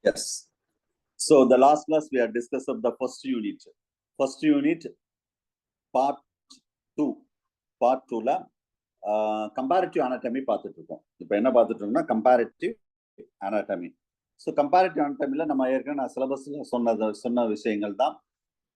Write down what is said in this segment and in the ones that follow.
Yes. So the last class we have discussed of the first unit. First unit, part 2. Part 2 la comparative anatomy பார்த்துட்டு இருக்கோம். இப்போ என்ன பார்த்துட்டு இருக்கோம்னா comparative anatomy. So comparative anatomy ல நம்ம ஏற்கனவே நான் சிலபஸ்ல சொன்ன விஷயங்கள் தான்.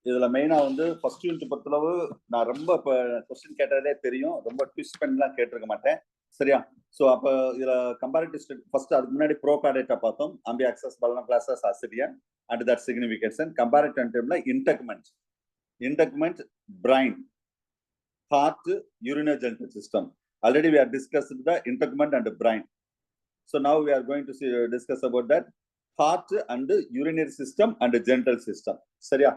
இதுல மெயினா வந்து ஃபர்ஸ்ட் யூனிட் பொறுத்தளவு நான் ரொம்ப இப்போ கொஸ்டின் கேட்டதே தெரியும், ரொம்ப ட்விஸ்ட் பண்ணிலாம் கேட்டிருக்க மாட்டேன், சரியா? ஸோ அப்போ இதுல கம்பேரிட்டிவ் ஃபர்ஸ்ட் அதுக்கு முன்னாடி ப்ரோகார்டேட்டா பார்த்தோம், amphioxus, phylum classes, ascidian and that significance. Comparative டைம்ல integument, brain, heart, urinary genital system. Already we have discussed the integument and brain. So now we are going to discuss about that heart and urinary system and genital system. சரியா?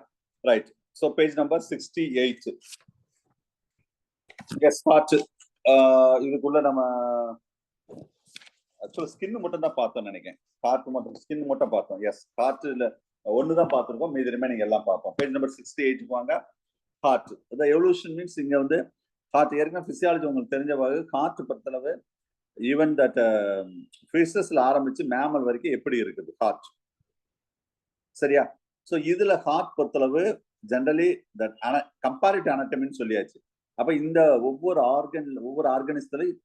Right. So page number 68. Yes, heart. இதுக்குள்ள நம்ம ஆக்சுவலா skin மட்டும் தான் பார்த்தோம் நினைக்கிறேன். Heart மட்டும், skin மட்டும் பார்த்தோம். எஸ், ஹார்ட்ல ஒன்று தான் பார்த்துருக்கோம், மீதி ரிமைனிங் எல்லாம் பார்ப்போம். பேஜ் நம்பர் 68 வாங்க. ஹார்ட் the evolution means இங்க வந்து ஹார்ட் ஏற்கனவே பிசியாலஜி உங்களுக்கு தெரிஞ்ச வகை. ஹார்ட் பொறுத்தளவு ஈவன் தட் ஃபிஷஸ்ல ஆரம்பிச்சு மேமல் வரைக்கும் எப்படி இருக்குது ஹார்ட், சரியா? ஸோ இதுல ஹார்ட் பொறுத்தளவு ஜென்ரலி தட் கம்பேரிட்டிவ் அனாட்டமின்னு சொல்லியாச்சு. அப்ப இந்த ஒவ்வொரு ஆர்கனிசத்துலையும்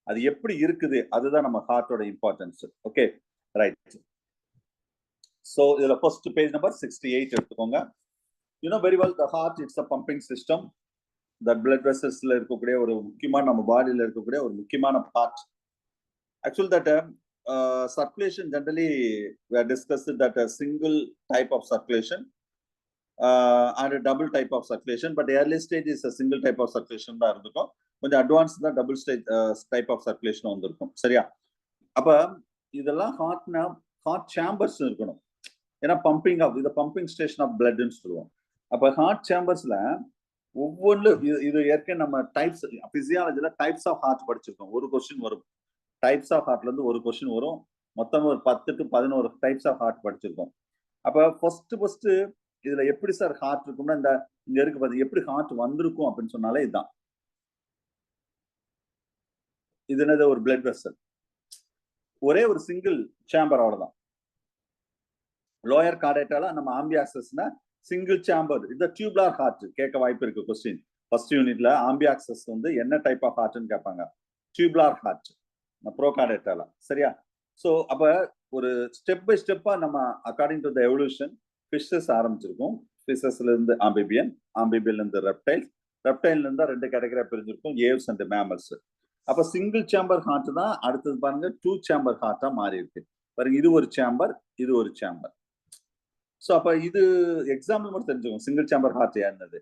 அது எப்படி இருக்குது, அதுதான் நம்ம ஹார்ட்டோட இம்பார்ட்டன்ஸ். Okay, right. ஸோ இதுல ஃபர்ஸ்ட் பேஜ் நம்பர் 68 எடுத்துக்கோங்க. You know very well the heart, it's a pumping system. That blood vessels la irukkude oru mukkiyமான நம்ம பாடியில இருக்கக்கூடிய ஒரு முக்கியமான part. Actually that circulation generally we have discussed that a single type of circulation and a double type of circulation, but the early stage is a single type of circulation da irukkum. கொஞ்சம் advance தான் double stage type of circulation வந்திருக்கும், சரியா? அப்ப இதெல்லாம் heart chambers இருக்கணும். ஏன்னா pumping of இது pumping station of பிளட்னு சொல்லுவோம். அப்ப ஹார்ட் சேம்பர்ஸ்ல ஒவ்வொன்று இது ஏற்கனவே நம்ம டைப்ஸ் பிசியாலஜில டைப்ஸ் ஆஃப் ஹார்ட் படிச்சிருக்கோம். ஒரு கொஸ்டின் வரும், டைப்ஸ் ஆஃப் ஹார்ட்ல இருந்து ஒரு கொஸ்டின் வரும். மொத்தம் ஒரு 10 to 11 டைப்ஸ் ஆஃப் ஹார்ட் படிச்சிருக்கோம். அப்ப ஃபர்ஸ்ட் இதுல எப்படி சார் ஹார்ட் இருக்கும்னா, இந்த இங்க இருக்கு பாத்தீங்க, எப்படி ஹார்ட் வந்திருக்கும் அப்படின்னு சொன்னாலே இதுதான். இது என்னது, ஒரு பிளட் வெசல், ஒரே ஒரு சிங்கிள் சேம்பர், அவ்வளவுதான். லோயர் கார்டேட்டால நம்ம ஆம்பியாக்சஸ்னா சிங்கிள் சேம்பர். இந்த டியூப்லார் ஹார்ட் கேட்க வாய்ப்பு இருக்கு கொஸ்டின். ஃபர்ஸ்ட் யூனிட்ல ஆம்பியாக்சஸ் வந்து என்ன டைப் ஆஃப் ஹார்ட்னு கேட்பாங்க. டியூப்லார் ஹார்ட் ப்ரோகார்டேட்டால, சரியா? ஸோ அப்ப ஒரு ஸ்டெப் பை ஸ்டெப்பா நம்ம according to the evolution fishes ஆரம்பிச்சிருக்கோம். ஃபிஷஸ்ல இருந்து ஆம்பிபியன், ஆம்பிபியன்ல இருந்து ரெப்டைல்ல இருந்தா 2 கேட்டகரியா பிரிஞ்சிருக்கும், ஏவ்ஸ் அண்ட் மேமல்ஸ். அப்ப சிங்கிள் சேம்பர் ஹார்ட் தான் அடுத்தது பாருங்க 2 சேம்பர் ஹார்ட்டா மாறி இருக்கு பாருங்க. இது ஒரு சேம்பர், இது ஒரு சேம்பர். ஸோ அப்ப இது எக்ஸாம்பிள் மட்டும் தெரிஞ்சுக்கோங்க, சிங்கிள் சேம்பர் ஹார்ட் என்னது,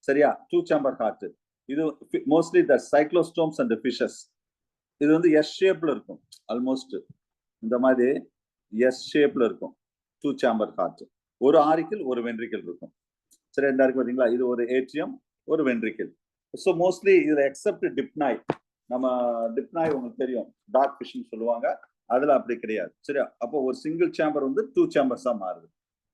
சரியா? 2 சேம்பர் ஹார்ட் இது மோஸ்ட்லி த சைக்ளோஸ்டோம்ஸ் அண்ட் ஃபிஷஸ். இது வந்து எஸ் ஷேப்ல இருக்கும், ஆல்மோஸ்ட் இந்த மாதிரி எஸ் ஷேப்ல இருக்கும் 2 சேம்பர் ஹார்ட். ஒரு ஆரிக்கிள் ஒரு வென்ட்ரிக்கிள் இருக்கும், சரி? இந்த இருக்கு பாத்தீங்களா, இது ஒரு ஏட்ரியம், ஒரு வென்ட்ரிக்கிள். ஸோ மோஸ்ட்லி இதுல எக்ஸப்ட் டிப்னாய், நம்ம டிப்னாய் உங்களுக்கு தெரியும், டார்க் ஃபிஷ்னு சொல்லுவாங்க, அதுல அப்படி கிடையாது, சரியா? அப்போ ஒரு சிங்கிள் சேம்பர் வந்து 2 சேம்பர்ஸா மாறுது.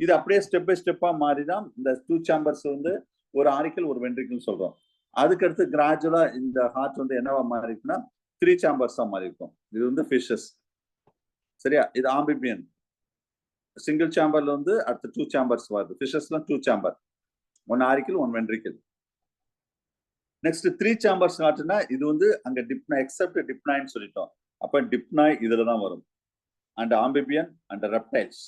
இது அப்படியே ஸ்டெப் பை ஸ்டெப்பா மாறிதான் இந்த 2 சேம்பர்ஸ் வந்து ஒரு ஆரிக்கிள் ஒரு வென்ட்ரிக்கிள் சொல்றோம். அதுக்கடுத்து கிராஜுவலா இந்த ஹார்ட் வந்து என்னவா மாறி இருக்குன்னா 3 சேம்பர்ஸா மாறி இருக்கும். இது வந்து ஃபிஷஸ், சரியா? இது ஆம்பிபியன், சிங்கிள் சேம்பர்ல வந்து அடுத்து 2 சேம்பர்ஸ் வருது. ஃபிஷஸ்ல 2 chamber, 1 auricle 1 ventricle. Next 3 chambers ஹார்ட்னா இது வந்து அங்க டிப்னாய், எக்ஸப்ட் டிப்னாய்னு சொல்லிட்டோம். அப்ப டிப்னாய் இதுல தான் வரும், அண்ட் ஆம்பிபியன் அண்ட் ரெப்டைல்ஸ்,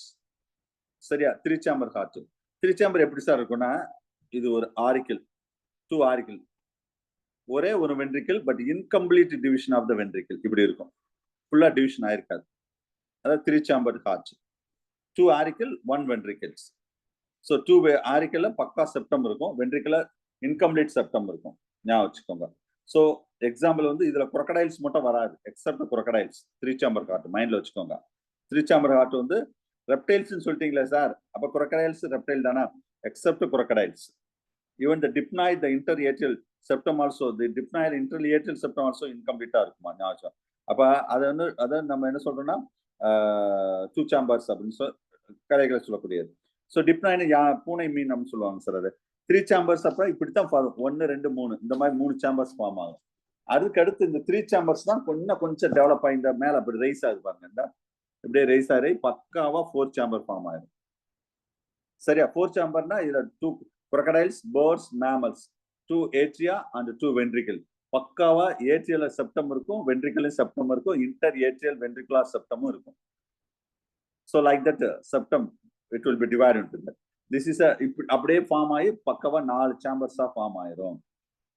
சரியா? 3 சேம்பர் ஹார்ட். 3 சேம்பர் எப்படி சார் இருக்கும்னா, இது ஒரு ஆரிக்கிள், 2 ஆரிக்கிள், ஒரே ஒரு ventricle, but incomplete division of the ventricle இப்படி இருக்கும், ஃபுல்லா டிவிஷன் ஆயிருக்காது. அதாவது 3 chamber heart, 2 auricle 1 ventricles. So 2 ஆரிக்கிள்ல பக்கா செப்டம் இருக்கும், வென்ட்ரிக்கிள்ல இன்கம்ப்ளீட் செப்டம் இருக்கும், ஞாபகம் வச்சுக்கோங்க. ஸோ எக்ஸாம்பிள் வந்து இதுல குரோக்கடைல்ஸ் மட்டும் வராது, எக்ஸப்ட் குரோக்கடைல்ஸ் 3 சேம்பர் ஹார்ட் மைண்ட்ல வச்சுக்கோங்க. 3 சேம்பர் ஹார்ட் வந்து ரெப்டைல்ஸ் சொல்லிட்டீங்களா சார், அப்ப குரோக்கடைல்ஸ் ரெப்டைல் தானே, except crocodiles. Even the dipnoi, the interatrial septum also, the dipnoi interatrial septum also இன்கம்ப்ளீட்டா இருக்குமா, ஞாபகம். அப்ப அதை நம்ம என்ன சொல்றோம்னா 2 சேம்பர்ஸ் அப்படின்னு கலைகளை சொல்லக்கூடியது. ஸோ டிப்னாய்னு பூனை மீன் நம்ம சொல்லுவாங்க சார், அது 3 சேம்பர்ஸ். அப்ப இப்படித்தான் 1 2 3 இந்த மாதிரி 3 சேம்பர்ஸ் ஃபார்ம் ஆகும். அதுக்கு அடுத்து இந்த 3 சேம்பர்ஸ் தான் கொஞ்சம் டெவலப் ஆகி இந்த மேல அப்படி ரைஸ் ஆகுது பாருங்க. இந்த இப்படியே ரைஸ் ஆகி பக்காவா 4 சேம்பர் ஃபார்ம் ஆயிடும். சரியா? 4 சேம்பர்னா இதுல 2 crocodiles, birds, mammals, 2 atria and 2 ventricle. பக்காவா ஏட்ரியல் செப்டம் இருக்கும், வென்ட்ரிக்கல் செப்டம் இருக்கும், இன்டர் ஏட்ரியல் வென்ட்ரிகுலர் செப்டமும் இருக்கும். So like that septum it will be divided into that. This is a அப்படியே ஃபார்ம் ஆகி பக்கவா 4 சேம்பர்ஸா ஃபார்ம் ஆயிரும்.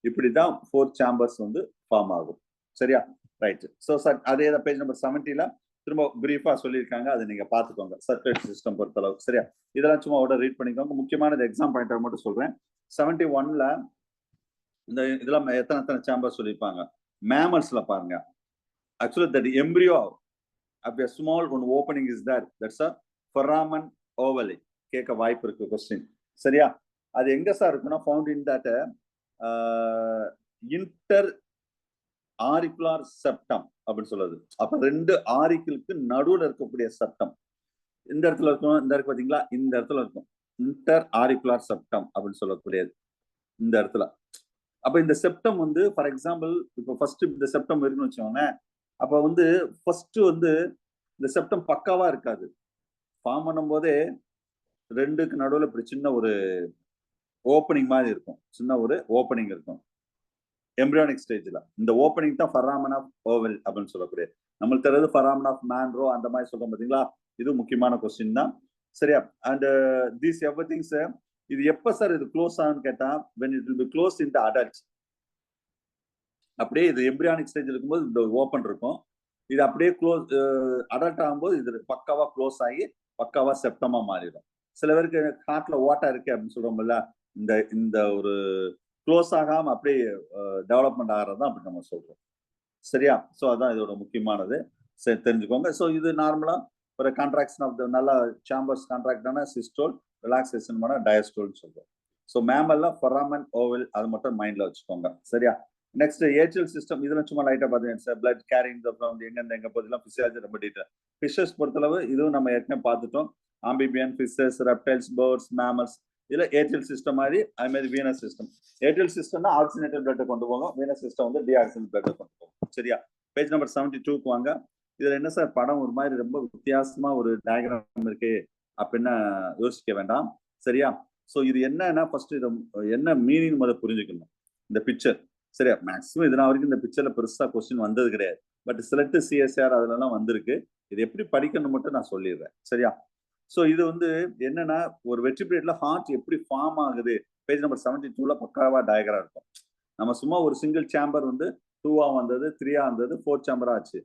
இப்படிதான் 4 சேம்பர்ஸ் வந்து ஃபார்ம் ஆகும். சரியா? ரைட். ஸோ அதே பேஜ் நம்பர் 70ல திரும்ப பிரீஃபா சொல்லியிருக்காங்க, அதை நீங்க பாத்துக்கோங்க சர்க்குலேட்டரி சிஸ்டம் பொறுத்தளவு. சரியா? இதெல்லாம் சும்மா ஓட ரீட் பண்ணிக்கோங்க. முக்கியமானது எக்ஸாம் பாயிண்ட் மட்டும் சொல்றேன். 71ல இந்த இதெல்லாம் எத்தனை சேம்பர் சொல்லியிருப்பாங்க. மேமல்ஸ்ல பாருங்க, actually that embryo a small one opening is there, that's a foramen ovale. கேட்க வாய்ப்பு இருக்கு क्वेश्चन. சரியா? அது எங்க சார் இருக்குன்னா found in that inter auricular septum அப்படின்னு சொல்லுது. அப்ப 2 ஆரிக்கிளுக்கு நடுவுல இருக்கக்கூடிய செப்டம் இந்த இடத்துல இருக்கும். இந்த இருக்கு பாத்தீங்களா, இந்த இடத்துல இருக்கும் இன்டர் ஆரிகுலர் செப்டம் அப்படின்னு சொல்லக்கூடியது இந்த இடத்துல. அப்ப இந்த செப்டம் வந்து ஃபார் எக்ஸாம்பிள் இப்போ ஃபர்ஸ்ட் இந்த செப்டம் இருக்குன்னு வச்சோங்க. அப்ப வந்து ஃபர்ஸ்ட் வந்து இந்த செப்டம் பக்காவா இருக்காது. ஃபார்ம் பண்ணும் போதே 2க்கு நடுவுல இப்படி சின்ன ஒரு ஓப்பனிங் மாதிரி இருக்கும், சின்ன ஒரு ஓப்பனிங் இருக்கும் எம்ப்ரியானிக் ஸ்டேஜ்ல. இந்த ஓப்பனிங் தான் ஃபராமன் ஆஃப் ஓவல் அப்படின்னு சொல்லக்கூடிய. நம்மளுக்கு தெரியாது ஃபராமன் ஆஃப் மேன்ரோ அந்த மாதிரி சொல்றோம் பாத்தீங்களா. இது முக்கியமான கொஸ்டின் தான். சரியா? அண்ட் தீஸ் எவ்ரிதிங்ஸ் இது எப்ப சார் இது க்ளோஸ் ஆகும்னு கேட்டா when it will be closed in the adults. அப்படியே இது எம்ப்ரியானிக் ஸ்டேஜ் இருக்கும்போது இந்த ஓப்பன் இருக்கும். இது அப்படியே க்ளோஸ் அடல்ட் ஆகும்போது இது பக்காவா க்ளோஸ் ஆகி பக்காவா செப்டமா மாறிடும். சில பேருக்கு ஹார்ட்ல ஓட்டா இருக்கு அப்படின்னு சொல்றோம்ல, இந்த இந்த ஒரு க்ளோஸ் ஆகாம அப்படியே டெவலப்மெண்ட் ஆகிறது தான் அப்படி நம்ம சொல்றோம். சரியா? ஸோ அதான் இதோட முக்கியமானது. சரி, தெரிஞ்சுக்கோங்க. ஸோ இது நார்மலா ஒரு கான்ட்ராக்ஷன் ஆஃப் த நல்ல சாம்பர்ஸ் கான்ட்ராக்டான சிஸ்டோல், ரிலாக்ஸேஷன் பண்ண டயஸ்டோல்னு சொல்றோம். ஸோ மேமல்ல ஃபராமன் ஓவல் அது மட்டும் மைண்ட்ல வச்சுக்கோங்க. சரியா? Next atrial system. இதுல சும்மா லைட்டா பாத்தீங்கன்னா பிளட் கேரிங் எங்க போதெல்லாம் பிசியாலஜி ரொம்ப டீட்டெயில். ஃபிஷஸ் பொறுத்தளவு இதுவும் நம்ம ஏற்கனவே பார்த்துட்டோம். Amphibian, fishes, reptiles, birds, mammals. இதுல ஏட்ரியல் சிஸ்டம் மாதிரி அது மாதிரி வீனஸ் சிஸ்டம். ஏட்ரியல் சிஸ்டம்னா ஆக்சிஜனேட்டட் பிளட் கொண்டு போகும், வீனஸ் சிஸ்டம் வந்து டீஆக்சிஜனேட்டட் பிளட் கொண்டு போகும். சரியா? பேஜ் நம்பர் 72க்கு வாங்க. இதுல என்ன சார் படம் ஒரு மாதிரி ரொம்ப வித்தியாசமா ஒரு டயக்ராம் இருக்கு அப்படின்னு யோசிக்க வேண்டாம். சரியா? சோ இது என்னன்னா ஃபர்ஸ்ட் இது என்ன மீனிங் முதல்ல புரிஞ்சுக்கணும் இந்த பிக்சர். சரியா? மேக்ஸிமம் இதனால வரைக்கும் இந்த பிக்சர்ல பெருசா கொஸ்டின் வந்தது கிடையாது. பட் செலக்ட் சிஎஸ்ஆர் அதுல எல்லாம் வந்திருக்கு. இது எப்படி படிக்கணும் மட்டும் நான் சொல்லிடுறேன். சரியா? சோ இது வந்து என்னன்னா ஒரு வெர்டிபிரேட்ல ஹார்ட் எப்படி ஃபார்ம் ஆகுது பேஜ் நம்பர் 72ல பக்காவா டயக்ராம் இருக்கும். நம்ம சும்மா ஒரு சிங்கிள் சேம்பர் வந்து 2ஆ வந்தது, 3ஆ வந்தது, 4 சேம்பர் ஆச்சு.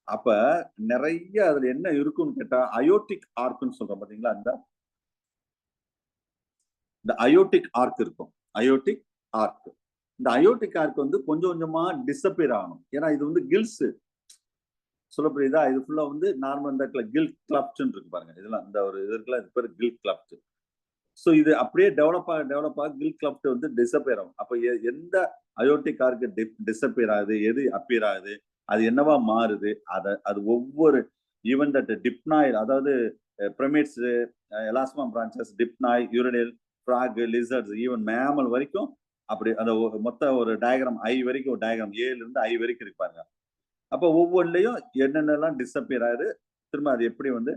அப்ப நிறைய அதுல என்ன இருக்குன்னு கேட்டா அயோட்டிக் ஆர்க்னு சொல்றோம் பாத்தீங்களா. இந்த அயோட்டிக் ஆர்க் இருக்கும். Aortic arch. இந்த அயோட்டிக் ஆர்க் வந்து கொஞ்சம் கொஞ்சமா டிஸப்பியர் ஆகணும். ஏன்னா இது வந்து கில்ஸ் சொல்ல புரியுதா. இது ஃபுல்லா வந்து நார்மல் இந்த கில் கிளப்ட்னு இருக்கு பாருங்க. இதெல்லாம் இந்த ஒரு இது இருக்குல்ல, இது பேர் கில் கிளப்ட். சோ இது அப்படியே டெவலப் ஆக கில் கிளப்ட் வந்து டிஸப்பியர் ஆகும். அப்ப எந்த அயோட்டிக் ஆர்க் டிஸப்பியர் ஆகுது, எது அப்பியர் ஆகுது, அது என்னவா மாறுது, அது ஒவ்வொரு ஈவன் தட் டிப்னாய், அதாவது pyramids, elasmobranches, dipnoi, urinal, frog, lizards, even mammal வரைக்கும் அப்படி அந்த மொத்த ஒரு டயக்ராம் ஐ வரைக்கும் ஒரு டயக்ராம் ஏல இருந்து ஐ வரைக்கும் இருப்பாங்க. அப்ப ஒவ்வொன்றையும் என்னென்னலாம் டிஸப்பியர் ஆகுது, திரும்ப அது எப்படி வந்து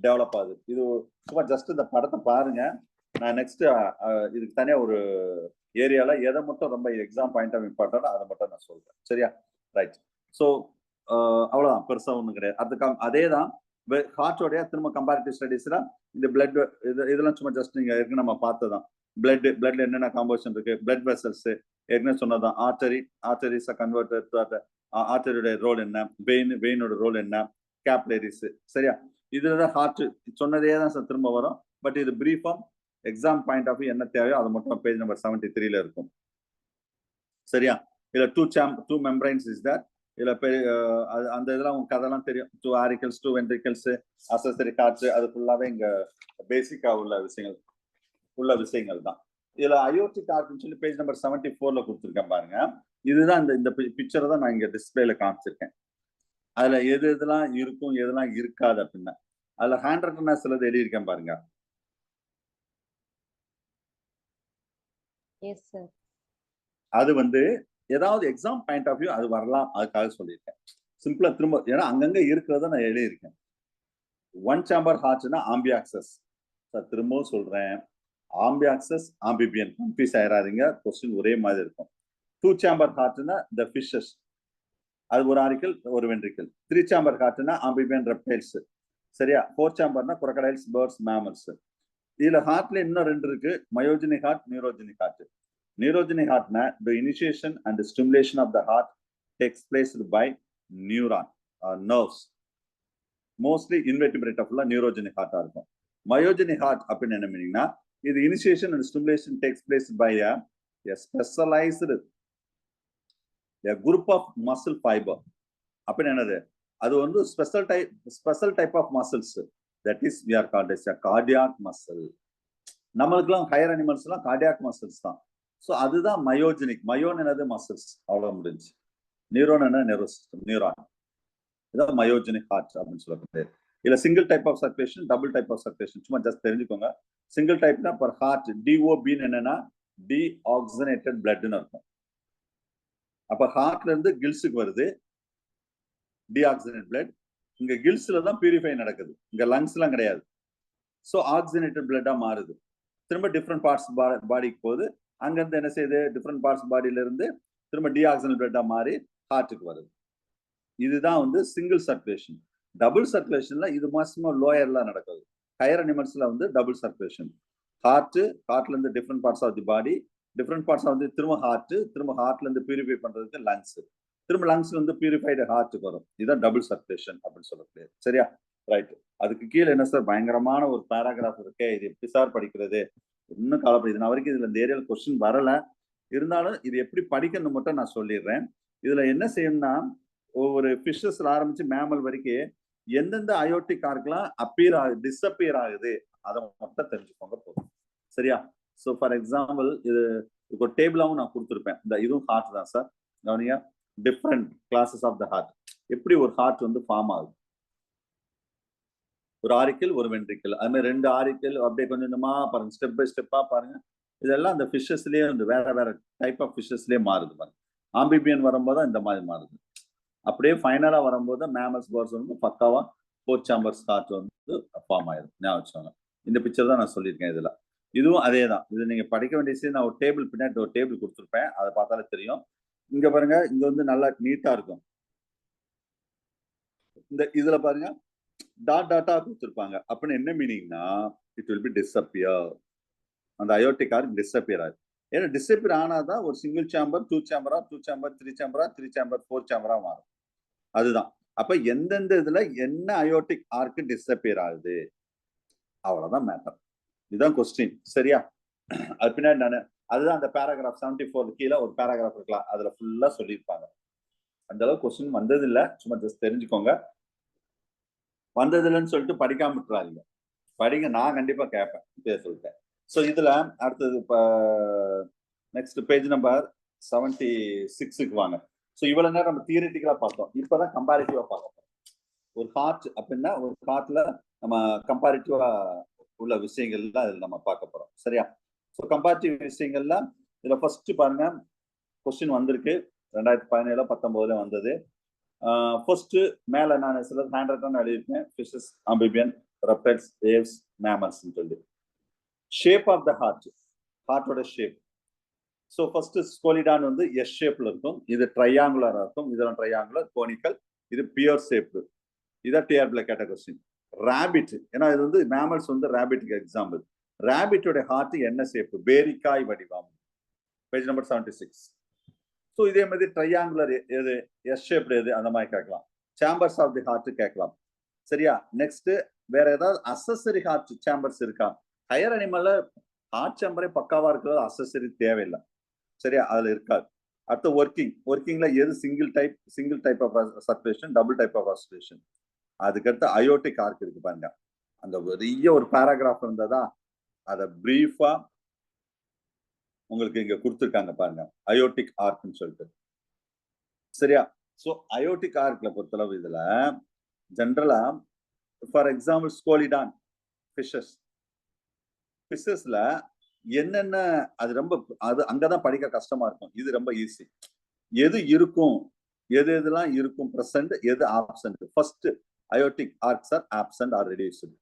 டெவலப் ஆகுது. இது சும்மா ஜஸ்ட் இந்த படத்தை பாருங்க. நான் நெக்ஸ்ட் இதுக்கு தனியா ஒரு ஏரியால எதை மட்டும் ரொம்ப எக்ஸாம் பாயிண்ட் ஆஃப் இம்பார்ட்டன்ட் அதை மட்டும் நான் சொல்றேன். சரியா? ரைட். ஸோ அவ்வளவுதான், பெருசா ஒண்ணும் கிடையாது. அதுக்கு அதே தான் ஹார்ட்டோடைய திரும்ப கம்பேரிட்டிவ் ஸ்டடீஸ்ல இந்த பிளட் இதெல்லாம் சும்மா ஜஸ்ட் நீங்க ஏற்கனவே நம்ம பார்த்ததான். பிளட்ல என்னென்ன காம்போசிஷன் இருக்கு, பிளட் வெசல்ஸ் ஏற்கனவே சொன்னதான். ஆர்டரிஸ் கன்வெர்டட், ஆர்டரியோட ரோல் என்ன, வெயினோட ரோல் என்ன, கேப்லரிஸ். சரியா? இதுலதான் ஹார்ட் சொன்னதே தான் சார் திரும்ப வரும். பட் இது பிரீஃபா எக்ஸாம் பாயிண்ட் ஆஃப் வியூ என்ன தேவையோ அது மட்டும் பேஜ் நம்பர் 73ல இருக்கும். சரியா? இதுல டூ மெம்பரைன்ஸ் இஸ் தட். இதுல அந்த இதெல்லாம் உங்க கதெல்லாம் தெரியும். 2 ஆரிக்கல்ஸ், 2 வென்ட்ரிக்கல்ஸ், அசசரி காற்று, அது ஃபுல்லாவே இங்க பேசிக்கா உள்ள விஷயங்கள் தான். இதுல அயோட்டிக் ஆர்க்னு சொல்லி பேஜ் நம்பர் 74ல கொடுத்துருக்கேன் பாருங்க. இதுதான் இந்த பிக்சரை தான் நான் இங்க டிஸ்பிளேல காமிச்சிருக்கேன். அதுல எதெல்லாம் இருக்கும், எதெல்லாம் இருக்காது அப்படின்னா அதுல ஹேண்ட் ரைட்டனா சிலது எழுதியிருக்கேன் பாருங்க. அது வந்து ஏதாவது எக்ஸாம் பாயிண்ட் ஆஃப் வியூ அது வரலாம், அதுக்காக சொல்லியிருக்கேன். சிம்பிளா திரும்ப ஏன்னா அங்கங்க இருக்கிறத நான் எழுதியிருக்கேன். ஒன் சேம்பர் ஹார்ட்னா ஆம்பியாக்சஸ். திரும்பவும் சொல்றேன், ஆம்பியாக்சஸ் ஆம்பிபியன் கன்ஃபியூஸ் ஆயிராதீங்க, கொஸ்டின் ஒரே மாதிரி இருக்கும். டூ சேம்பர் ஹார்ட்னா த ஃபிஷஸ், அது ஒரு ஆரிக்கல் ஒரு வென்ட்ரிக்கல். த்ரீ சேம்பர் ஹார்ட்னா ஆம்பிபியன் ரெப்டைல்ஸ். சரியா? ஃபோர் சேம்பர்னா crocodiles, பேர்ட்ஸ், மேமல்ஸ். இதுல ஹார்ட்ல இன்னும் ரெண்டு இருக்கு, myogenic heart, neurogenic heart. Neurogenic ஹார்ட்னா the initiation and stimulation of the heart takes place by neuron or nerves. Mostly invertebrate ஃபுல்லா நியூரோஜெனிக் ஹார்ட்டா இருக்கும். மயோஜெனிக் ஹார்ட் அப்படின்னு என்ன மீனிங்னா, இது initiation and stimulation takes place by a specialised group of muscle fibre. அப்படின்னு என்னது, அது வந்து special type of muscles, that is we are called as a cardiac muscle. நம்மளுக்குலாம் ஹையர் அனிமல்ஸ் எல்லாம் கார்டியாக் மசில்ஸ் தான். ஸோ அதுதான் மயோஜெனிக். மயோன் என்னது மசில்ஸ், அவ்வளவு முடிஞ்சு. நியூரோன் என்ன நெர்வோ சிஸ்டம், நியூரான். இதான் மயோஜெனிக் ஹார்ட் அப்படின்னு சொல்லப்படுது. இல்ல single type of circulation, double type of circulation, சும்மா ஜஸ்ட் தெரிஞ்சுக்கோங்க. சிங்கிள் டைப்னா பர் ஹார்ட் டிஓபின்னு என்னன்னா டீஆக்சிஜனேட்டட் பிளட்னு இருக்கும். அப்ப ஹார்ட்ல இருந்து கில்ஸுக்கு வருது டீஆக்சிஜனேட் பிளட். இங்க கில்ஸ்ல தான் பியூரிஃபை நடக்குது, இங்க லங்ஸ் எல்லாம் கிடையாது. ஸோ ஆக்சிஜனேட்டட் பிளட்டா மாறுது, திரும்ப டிஃப்ரெண்ட் பார்ட்ஸ் பாடிக்கு போகுது. அங்கிருந்து என்ன செய்யுது, டிஃப்ரெண்ட் பார்ட்ஸ் பாடியில இருந்து திரும்ப டீஆக்சிஜனேட் பிளட்டா மாறி ஹார்ட்டுக்கு வருது. இதுதான் வந்து சிங்கிள் சர்க்குலேஷன். டபுள் சர்க்குலேஷன்ல இது மாசமா லோயர்ல நடக்குது. ஹையர் அனிமல்ஸ்ல வந்து டபுள் சர்க்குலேஷன். ஹார்ட்ல இருந்து different parts of the body, different parts வந்து திரும்ப ஹார்ட்ல இருந்து பியூரிஃபை பண்றதுக்கு லங்ஸ், திரும்ப லங்ஸ்ல இருந்து பியூரிஃபைடு ஹார்ட்டுக்கு வரும். இதுதான் டபுள் சர்க்குலேஷன் அப்படின்னு சொல்லக்கூடிய. சரியா? ரைட். அதுக்கு கீழே என்ன சார் பயங்கரமான ஒரு பேராகிராஃப் இருக்கு, இது எப்படி சார் படிக்கிறது, இன்னும் கவலைப்படுது. நான் வரைக்கும் இதுல இந்த ஏரியால கொஸ்டின் வரல, இருந்தாலும் இது எப்படி படிக்கணும் மட்டும் நான் சொல்லிடுறேன். இதுல என்ன செய்யணும்னா, ஒவ்வொரு ஃபிஷஸ்ல ஆரம்பிச்சு மேமல் வரைக்கும் எந்தெந்த அயோட்டிக் ஆர்க்லாம் அப்பியர் ஆகுது, டிஸ்அப்பியர் ஆகுது, அதை மட்டும் தெரிஞ்சுக்கோங்க போதும். சரியா? ஸோ ஃபார் எக்ஸாம்பிள் இது ஒரு டேபிளாவும் நான் கொடுத்துருப்பேன். இந்த இதுவும் ஹார்ட் தான் சார், கவனியா. Different classes of the heart, எப்படி ஒரு ஹார்ட் வந்து ஃபார்ம் ஆகுது. ஒரு ஆரிக்கல் ஒரு வென்ட்ரிக்கல், அது மாதிரி ரெண்டு ஆரிக்கல் அப்படியே கொஞ்சம் கொஞ்சமா பாருங்க, ஸ்டெப் பை ஸ்டெப்பா பாருங்க. இதெல்லாம் அந்த ஃபிஷஸ்லயே வந்து வேற வேற டைப் ஆஃப் ஃபிஷஸ்லயே மாறுது பாருங்க. ஆம்பிபியன் வரும்போது இந்த மாதிரி மாறுது. அப்படியே ஃபைனலா வரும்போது மேமல்ஸ், பேர்ட்ஸ் வந்து பக்காவா ஃபோர் சேம்பர்ஸ் ஹார்ட் வந்து ஃபார்ம் ஆயிடும். ஞாபகம் வச்சுக்கோங்க. இந்த பிக்சர் தான் நான் சொல்லியிருக்கேன். இதுல இதுவும் அதே தான். இது நீங்க படிக்க வேண்டிய நான் ஒரு டேபிள் பின்னாடி ஒரு டேபிள் கொடுத்துருப்பேன், அதை பார்த்தாலே தெரியும். இங்க பாருங்க, இங்க வந்து நல்லா நீட்டா இருக்கும். இந்த இதுல பாருங்க டாட்டா கொடுத்துருப்பாங்க. அப்படின்னு என்ன மீனிங்னா, இட் வில் பி டிஸ்அப்பியர். அந்த அயோட்டிக் ஆர்க் டிஸ்அப்பியர் ஆகுது. ஏன்னா டிஸ்அப்பியர் ஆனாதான் ஒரு சிங்கிள் சேம்பர், டூ சேம்பரா, டூ சேம்பர், த்ரீ சேம்பரா, த்ரீ சேம்பர், ஃபோர் சேம்பரா மாறும். அதுதான். அப்ப எந்தெந்த இதுல என்ன அயோட்டிக் ஆர்க் டிஸ்அப்பியர் ஆகுது, அவ்வளவுதான் மேட்டர். இதுதான் கொஸ்டின். சரியா? அது பின்னாடி நான் அதுதான் அந்த பேராகிராஃப் 74 கீழே ஒரு பேராகிராஃப் இருக்கலாம், அதுல ஃபுல்லா சொல்லியிருப்பாங்க. அந்த அளவுக்கு கொஸ்டின் வந்தது இல்ல, சும்மா ஜஸ்ட் தெரிஞ்சுக்கோங்க. வந்தது இல்லைன்னு சொல்லிட்டு படிக்காம விட்டுறாதீங்க, படிங்க. நான் கண்டிப்பா கேட்பேன், பேர் சொல்லிட்டேன். ஸோ இதுல அடுத்தது இப்ப நெக்ஸ்ட் பேஜ் நம்பர் 76க்கு வாங்க. ஸோ இவ்வளவு நேரம் நம்ம தியரிட்டிக்கலா பார்த்தோம், இப்பதான் கம்பேரிட்டிவா பார்க்க போறோம். ஒரு ஹார்ட் அப்படின்னா ஒரு ஹார்ட்ல நம்ம கம்பேரிட்டிவா உள்ள விஷயங்கள் தான் இதுல நம்ம பார்க்க போறோம். சரியா? ஸோ கம்பேரிட்டிவ் விஷயங்கள்ல இதுல ஃபர்ஸ்ட் பாருங்க, கொஸ்டின் வந்திருக்கு 2017 19 வந்தது. ஃபர்ஸ்ட் மேல நான் சில ஹேண்ட் ரைட்டன் எழுதியிருக்கேன், fishes, amphibian, reptiles, aves, mammals சொல்லி. ஷேப் ஆஃப் த ஹார்ட், ஹார்ட்டோட ஷேப். ஸோ ஃபர்ஸ்ட் ஸ்கோலிடான் வந்து எஸ் ஷேப்ல இருக்கும், இது ட்ரையாங்குலரா இருக்கும், இதெல்லாம் ட்ரையாங்குலர், கோனிக்கல், இது பியர் ஷேப். இதான் டிஆர்பில கேட்ட கொஸ்டின். ராபிட், ஏன்னா இது வந்து மேமல்ஸ் வந்து ராபிட்டுக்கு எக்ஸாம்பிள். ராபிட்டோட ஹார்ட் என்ன ஷேப்? பேரிக்காய் வடிவம். Page number 76. ஸோ இதே மாதிரி ட்ரையாங்குலர் எது, எஸ் ஷேப்ல எது, அந்த மாதிரி கேட்கலாம். சேம்பர்ஸ் ஆஃப் தி ஹார்ட் கேட்கலாம். சரியா? நெக்ஸ்ட் வேற ஏதாவது அசசரி ஹார்ட் சேம்பர்ஸ் இருக்கா? ஹையர் அனிமல்ல ஹார்ட் சேம்பரே பக்காவா இருக்கிறது, அசசரி தேவையில்லை. சரியா? அதுல இருக்காது. அடுத்த ஒர்க்கிங்ல எது single type of circulation, double type of circulation. அதுக்கடுத்து அயோட்டிக் ஆர்க் இருக்கு பாருங்க, அந்த பெரிய ஒரு பேராகிராஃப் இருந்ததா, அத பிரீஃபா உங்களுக்கு இங்க கொடுத்துருக்காங்க பாருங்க, அயோட்டிக் ஆர்க்னு சொல்லிட்டு. சரியா? சோ அயோட்டிக் ஆர்க்ல பொறுத்தளவு இதுல ஜெனரலா ஃபார் எக்ஸாம்பிள் ஸ்கோலிடான் ஃபிஷஸ்ல என்னென்ன, அது ரொம்ப அது அங்கதான் படிக்க கஷ்டமா இருக்கும், இது ரொம்ப ஈஸி. எது இருக்கும், எது எதெல்லாம் இருக்கும் பிரசன்ட், எது absent. First aortic arches are absent or reduced.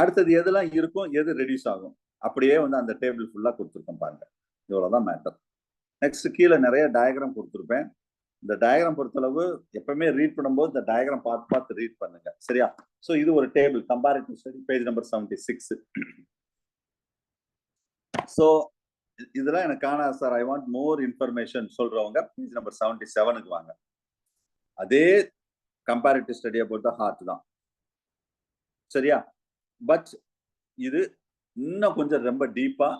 அடுத்தது எதெல்லாம் இருக்கும், எது ரெடியூஸ் ஆகும், அப்படியே வந்து அந்த டேபிள் ஃபுல்லா கொடுத்துருக்கோம் பாருங்க. இவ்வளவுதான் மேட்டர். நெக்ஸ்ட் கீழே நிறைய டயக்ராம் கொடுத்துருப்பேன். இந்த டயக்ராம் பொறுத்தளவு எப்பவுமே ரீட் பண்ணும்போது இந்த டயக்ராம் பார்த்து பார்த்து ரீட் பண்ணுங்க, சரியா? ஸோ இது ஒரு table, comparative study, page number 76. So இதெல்லாம் எனக்கு காணாது sir, I want more information சொல்றவங்க பேஜ் நம்பர் 77க்கு வாங்க. அதே comparative study about the heart தான், சரியா? பட் இது இன்னும் கொஞ்சம் ரொம்ப டீப்பா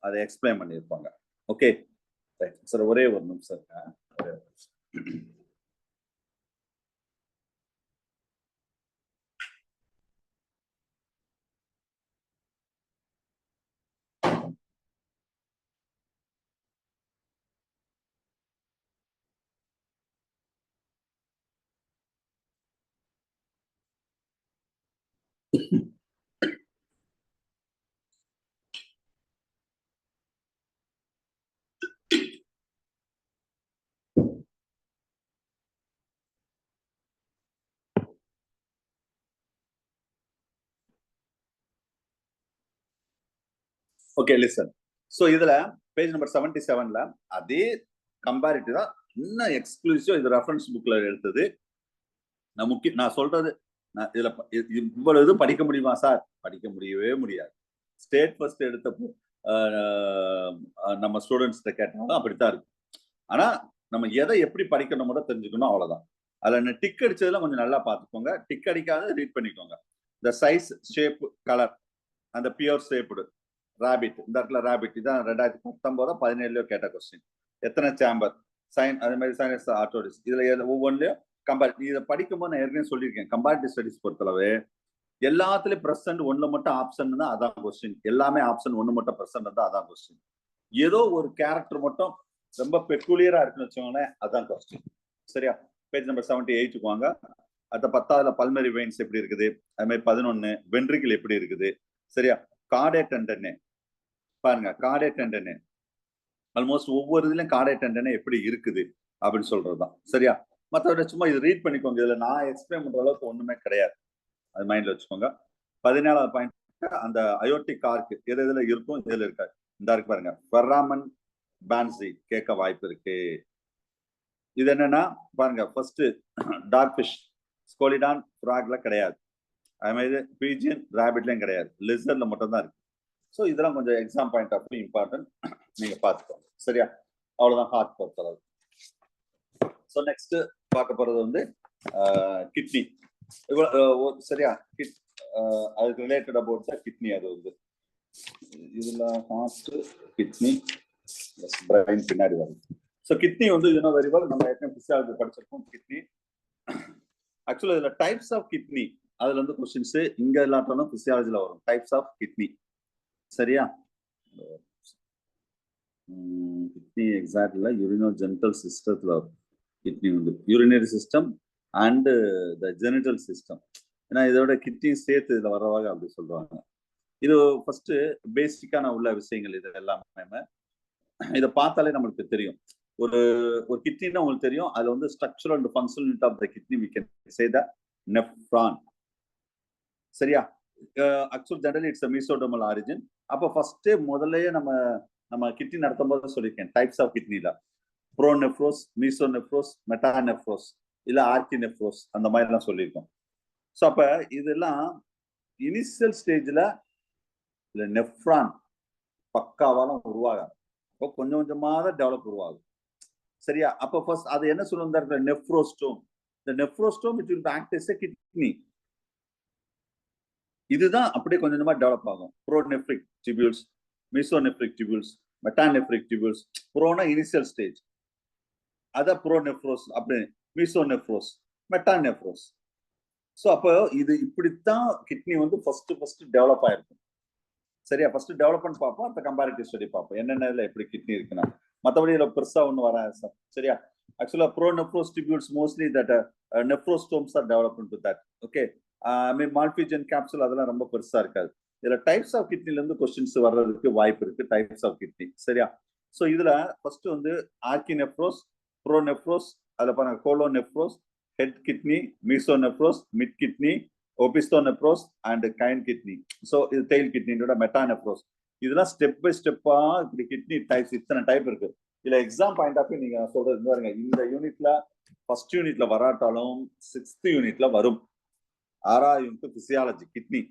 அதை எக்ஸ்பிளைன் பண்ணியிருப்பாங்க. ஓகே சார், ஒரே ஒரு நிமிஷம் சார். Okay listen. ஸோ இதுல பேஜ் நம்பர் 77ல அதே கம்பேரிட்டிவ் தான், இன்னும் எக்ஸ்க்ளூசிவ். இது ரெஃபரன்ஸ் புக்ல எடுத்தது. நான் சொல்றது, இதுல இவ்வளவு இது படிக்க முடியுமா சார்? படிக்க முடியவே முடியாது. ஸ்டேட் ஃபர்ஸ்ட் எடுத்தப்போ நம்ம ஸ்டூடெண்ட்ஸ்கிட்ட கேட்டாலும் அப்படித்தான் இருக்கு. ஆனா நம்ம எதை எப்படி படிக்கணும் மட்டும் தெரிஞ்சுக்கணும், அவ்வளவுதான். அதுல டிக் அடிச்சதுல கொஞ்சம் நல்லா பார்த்துக்கோங்க, டிக் அடிக்காத ரீட் பண்ணிக்கோங்க. இந்த சைஸ், ஷேப், கலர், அந்த பியூர் ஷேப்டு ராபிட், இந்த இடத்துல ராபிட் இதான் 2019 17 கேட்ட கொஸ்டின். எத்தனை சேம்பர், சைன், அதே மாதிரி சைனஸ் ஆர்டோடிஸ், இதுல ஒவ்வொன்றையும் கம்பேர். இதை படிக்கும்போது நான் ஏற்கனவே சொல்லியிருக்கேன், கம்பேரிட்டிவ் ஸ்டடிஸ் பொறுத்தளவு எல்லாத்துலயும் பிரசன்ட் ஒண்ணு மட்டும் ஆப்ஷன் தான், அதான் கொஸ்டின். எல்லாமே ஆப்ஷன் ஒண்ணு மட்டும் பிரசன்ட் தான், அதான் கொஸ்டின். ஏதோ ஒரு கேரக்டர் மட்டும் ரொம்ப பெக்குலியரா இருக்குன்னு வச்சுக்கோங்களேன், அதான் கொஸ்டின், சரியா? பேஜ் நம்பர் 78க்கு வாங்க. அடுத்த 10வது பல்மரி வெயின்ஸ் எப்படி இருக்குது, அது மாதிரி 11 வென்ட்ரிக்கிள் எப்படி இருக்குது, சரியா? கார்டே டெண்டனே பாருங்க, கார்டே டெண்டனே ஆல்மோஸ்ட் ஒவ்வொரு இதுலயும் கார்டே டெண்டனே எப்படி இருக்குது அப்படின்னு சொல்றதுதான், சரியா? மற்றவரை சும்மா இது ரீட் பண்ணிக்கோங்க. இதுல நான் எக்ஸ்பிளைன் பண்ற அளவுக்கு ஒண்ணுமே கிடையாது, அது மைண்ட்ல வச்சுக்கோங்க. 14வது பாயிண்ட், அந்த அயோட்டிக் ஆர்க் எது இதுல இருக்கும், இதுல இருக்காது. இந்த இருக்கு பாருங்க, ஃபெர்ராமன் பான்சி கேட்க வாய்ப்பு இருக்கு. இது என்னன்னா பாருங்க, ஃபர்ஸ்ட் டாக் ஃபிஷ், ஸ்கோலிடான் ஃப்ராக்ல கிடையாது, அது மாதிரி பீஜியன் ராபிட்லயும் கிடையாது, லிசர்ட்ல மட்டும் தான் இருக்கு. ஸோ இதெல்லாம் கொஞ்சம் எக்ஸாம் பாயிண்ட் ஆஃப் இம்பார்ட்டன்ட், நீங்க பார்த்துக்கோங்க, சரியா? அவ்வளவுதான் ஹார்ட் பொறுத்தளவு. ஸோ நெக்ஸ்ட் பார்க்க போறது வந்து கிட்னி, சரியா? அதுக்கு ரிலேட்டட் அபவுட் த கிட்னி. அது வந்து இதுல ஹார்ட், கிட்னி, பிரைன் பின்னாடி வரும். ஸோ கிட்னி வந்து இன்னும் வெரி வெல் நம்ம ஏற்கனவே பிசியாலஜி படிச்சிருக்கோம். கிட்னி ஆக்சுவலா இதுல டைப்ஸ் ஆஃப் கிட்னி, அதுல இருந்து கொஸ்டின்ஸ் இங்க இல்லாட்டாலும் பிசியாலஜில வரும். டைப்ஸ் ஆஃப் கிட்னி, சரியா? கிட்னி எக்ஸாக்ட்ல யூரினோஜெனிட்டல் சிஸ்டத்துல வரும். கிட்னி வந்து urinary system and the genital system. ஏன்னா இதோட கிட்னி சேர்த்து இதுல வர்றவாங்க அப்படி சொல்றாங்க. இது ஃபர்ஸ்ட் பேசிக்கான உள்ள விஷயங்கள். இது எல்லாமே இதை பார்த்தாலே நம்மளுக்கு தெரியும். ஒரு கிட்னின்னா உங்களுக்கு தெரியும், அதுல வந்து structural and functional unit of the kidney we can say the nephron, சரியா? Actual generally it's a mesodermal origin. அப்போ ஃபர்ஸ்ட் முதல்லயே நம்ம கிட்னி நடத்தும் போது சொல்லியிருக்கேன், டைப்ஸ் ஆஃப் கிட்னில ப்ரோநெஃப்ரோஸ், மீசோநெஃப்ரோஸ், மெட்டாநெஃப்ரோஸ், இல்ல ஆர்கிநெஃப்ரோஸ், அந்த மாதிரி எல்லாம் சொல்லியிருக்கோம். ஸோ அப்ப இதெல்லாம் இனிஷியல் ஸ்டேஜ்ல இல்ல நெஃப்ரான் பக்காவாலும் உருவாகாது, இப்போ கொஞ்சம் கொஞ்சமா தான் டெவலப் உருவாகும், சரியா? அப்போ ஃபர்ஸ்ட் அது என்ன சொல்லுவாங்க, நெஃப்ரோஸ்டோம். இந்த nephrostome it will act as a kidney. இதுதான் அப்படியே கொஞ்சம் கொஞ்சமா டெவலப் ஆகும். ப்ரோநெஃப்ரிக் டிபியூல்ஸ், மீசோநெஃப்ரிக் டிபியூல்ஸ், மெட்டாநெஃப்ரிக் டிபியூல்ஸ். ப்ரோனா இனிஷியல் ஸ்டேஜ், அத ப்ரோநெஃப்ரோஸ், அப்படி மீசோநெஃப்ரோஸ், மெட்டாநெஃப்ரோஸ். ஸோ அப்போ இது இப்படித்தான் கிட்னி வந்து ஃபர்ஸ்ட் டெவலப் ஆயிருக்கும், சரியா? ஃபர்ஸ்ட் டெவலப்மெண்ட் பார்ப்போம், அந்த கம்பேரிட்டிவ் ஸ்டடி பார்ப்போம், என்னென்ன எப்படி கிட்னி இருக்குன்னா. மற்றபடி இதுல பெருசா ஒன்றும் வராது சார், சரியா? ஆக்சுவலா pronephros tubules mostly that nephrostomes are development to that. Okay, Malpighian capsule அதெல்லாம் ரொம்ப பெருசா இருக்காது. இதுல டைப்ஸ் ஆஃப் கிட்னில இருந்து கொஸ்டின்ஸ் வர்றதுக்கு வாய்ப்பு இருக்கு, டைப்ஸ் ஆஃப் கிட்னி, சரியா? ஸோ இதுல ஃபர்ஸ்ட் வந்து ஆர்கிநெஃப்ரோஸ், ப்ரோநெஃப்ரோஸ், அதுல பாருங்க கோலோநெஃப்ரோஸ், head kidney, mesonephros, mid kidney, opisthonephros and kind kidney. So இது tail kidney ஓட metanephros. இதெல்லாம் ஸ்டெப் பை ஸ்டெப்பா இப்படி கிட்னி டைப்ஸ் இத்தனை டைப் இருக்கு. இதுல எக்ஸாம் பாயிண்ட் ஆஃப் நீங்க சொல்றது பாருங்க, இந்த யூனிட்ல ஃபர்ஸ்ட் யூனிட்ல வராட்டாலும் 6th யூனிட்ல வரும். 6வது unit physiology kidney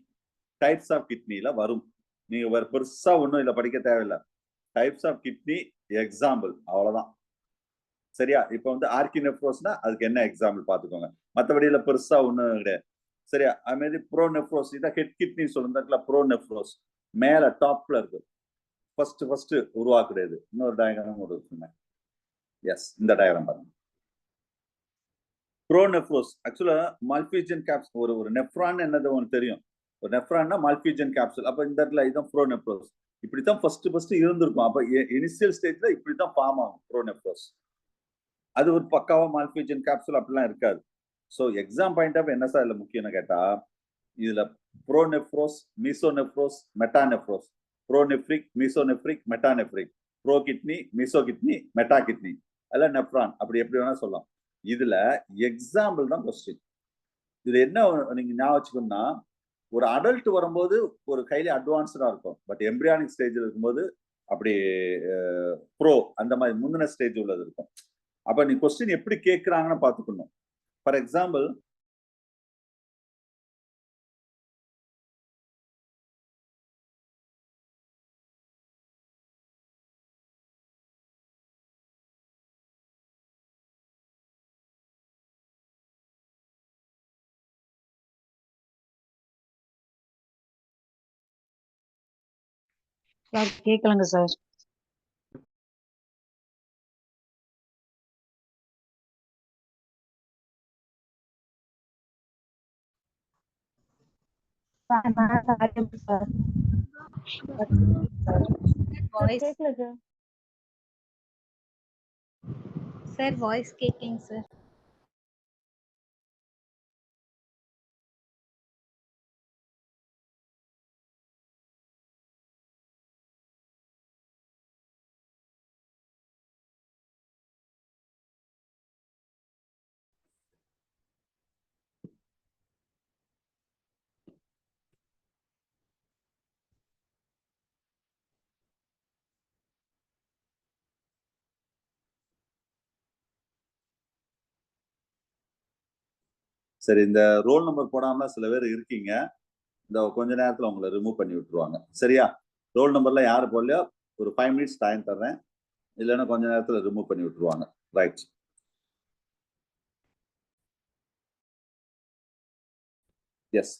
types of கிட்னில வரும். நீங்க வேற பெருசா ஒன்றும் இல்லை படிக்க தேவையில்லை. டைப்ஸ் ஆஃப் கிட்னி எக்ஸாம்பிள் அவ்வளவுதான். சரியா? இப்ப வந்து ஆர்கினெஃப்ரோஸ்னா அதுக்கு என்ன எக்ஸாம்பிள் பாத்துக்கோங்க. மற்றபடியில பெருசா ஒண்ணும் கிடையாது. சரியா? அது மாதிரி ப்ரோநெஃப்ரோஸ், இதான் ஹெட் கிட்னி சொல்லுறதுல ப்ரோநெஃப்ரோஸ் மேல டாப்ல இருக்கு. ஃபர்ஸ்ட் உருவாக்குறது. இன்னொரு டயக்ராம் ஒரு இருக்குங்க. எஸ், இந்த டயக்ராம் பாருங்க. ப்ரோநெஃப்ரோஸ் ஆக்சுவலா மல்பிஜன் கேப்சூல். ஒரு நெஃப்ரான் என்னது உங்களுக்கு தெரியும். ஒரு நெஃப்ரான்னா மல்பிஜன் கேப்சூல். அப்ப இந்த இடத்துல இதுதான் ப்ரோநெஃப்ரோஸ். இப்படித்தான் ஃபர்ஸ்ட் இருந்திருக்கும். அப்ப இனிஷியல் ஸ்டேஜ்ல இப்படித்தான் ஃபார்ம் ஆகும் ப்ரோநெஃப்ரோஸ். அது ஒரு பக்காவா மல்பிஜன் கேப்சூல் அப்படிலாம் இருக்காது. ஸோ எக்ஸாம் பாயிண்ட் ஆஃப் என்ன சார் இதுல முக்கியம்னு கேட்டா, இதுல pronephros, mesonephros, metanephros, pronephric, mesonephric, metanephric, pro kidney, meso kidney, meta kidney, அல்ல நெஃப்ரான், அப்படி எப்படி வேணா சொல்லலாம். இதுல எக்ஸாம்பிள் தான் கொஸ்டின். இது என்ன நீங்க ஞாபகம் வச்சுக்கணும்னா, ஒரு அடல்ட் வரும்போது ஒரு கையில அட்வான்ஸ்டா இருக்கும். பட் எம்பிரியானிக் ஸ்டேஜ்ல இருக்கும்போது அப்படி ப்ரோ அந்த மாதிரி முந்தின ஸ்டேஜ் உள்ளது இருக்கும். அப்ப நீ கொஸ்டின் எப்படி கேட்கிறாங்கன்னு பாத்துக்கணும். ஃபார் எக்ஸாம்பிள், கேட்கலங்க சார். சார் வாய்ஸ் கேட்கலைங்க சார். சரி, இந்த ரோல் நம்பர் போடாம சில பேர் இருக்கீங்க. இந்த கொஞ்ச நேரத்துல உங்களை ரிமூவ் பண்ணி விட்டுருவாங்க. சரியா? ரோல் நம்பர்ல யாரு போடலையோ ஒரு 5 மினிட்ஸ் டைம் தர்றேன். இல்லைன்னா கொஞ்ச நேரத்துல ரிமூவ் பண்ணி விட்டுருவாங்க. ரைட். எஸ்.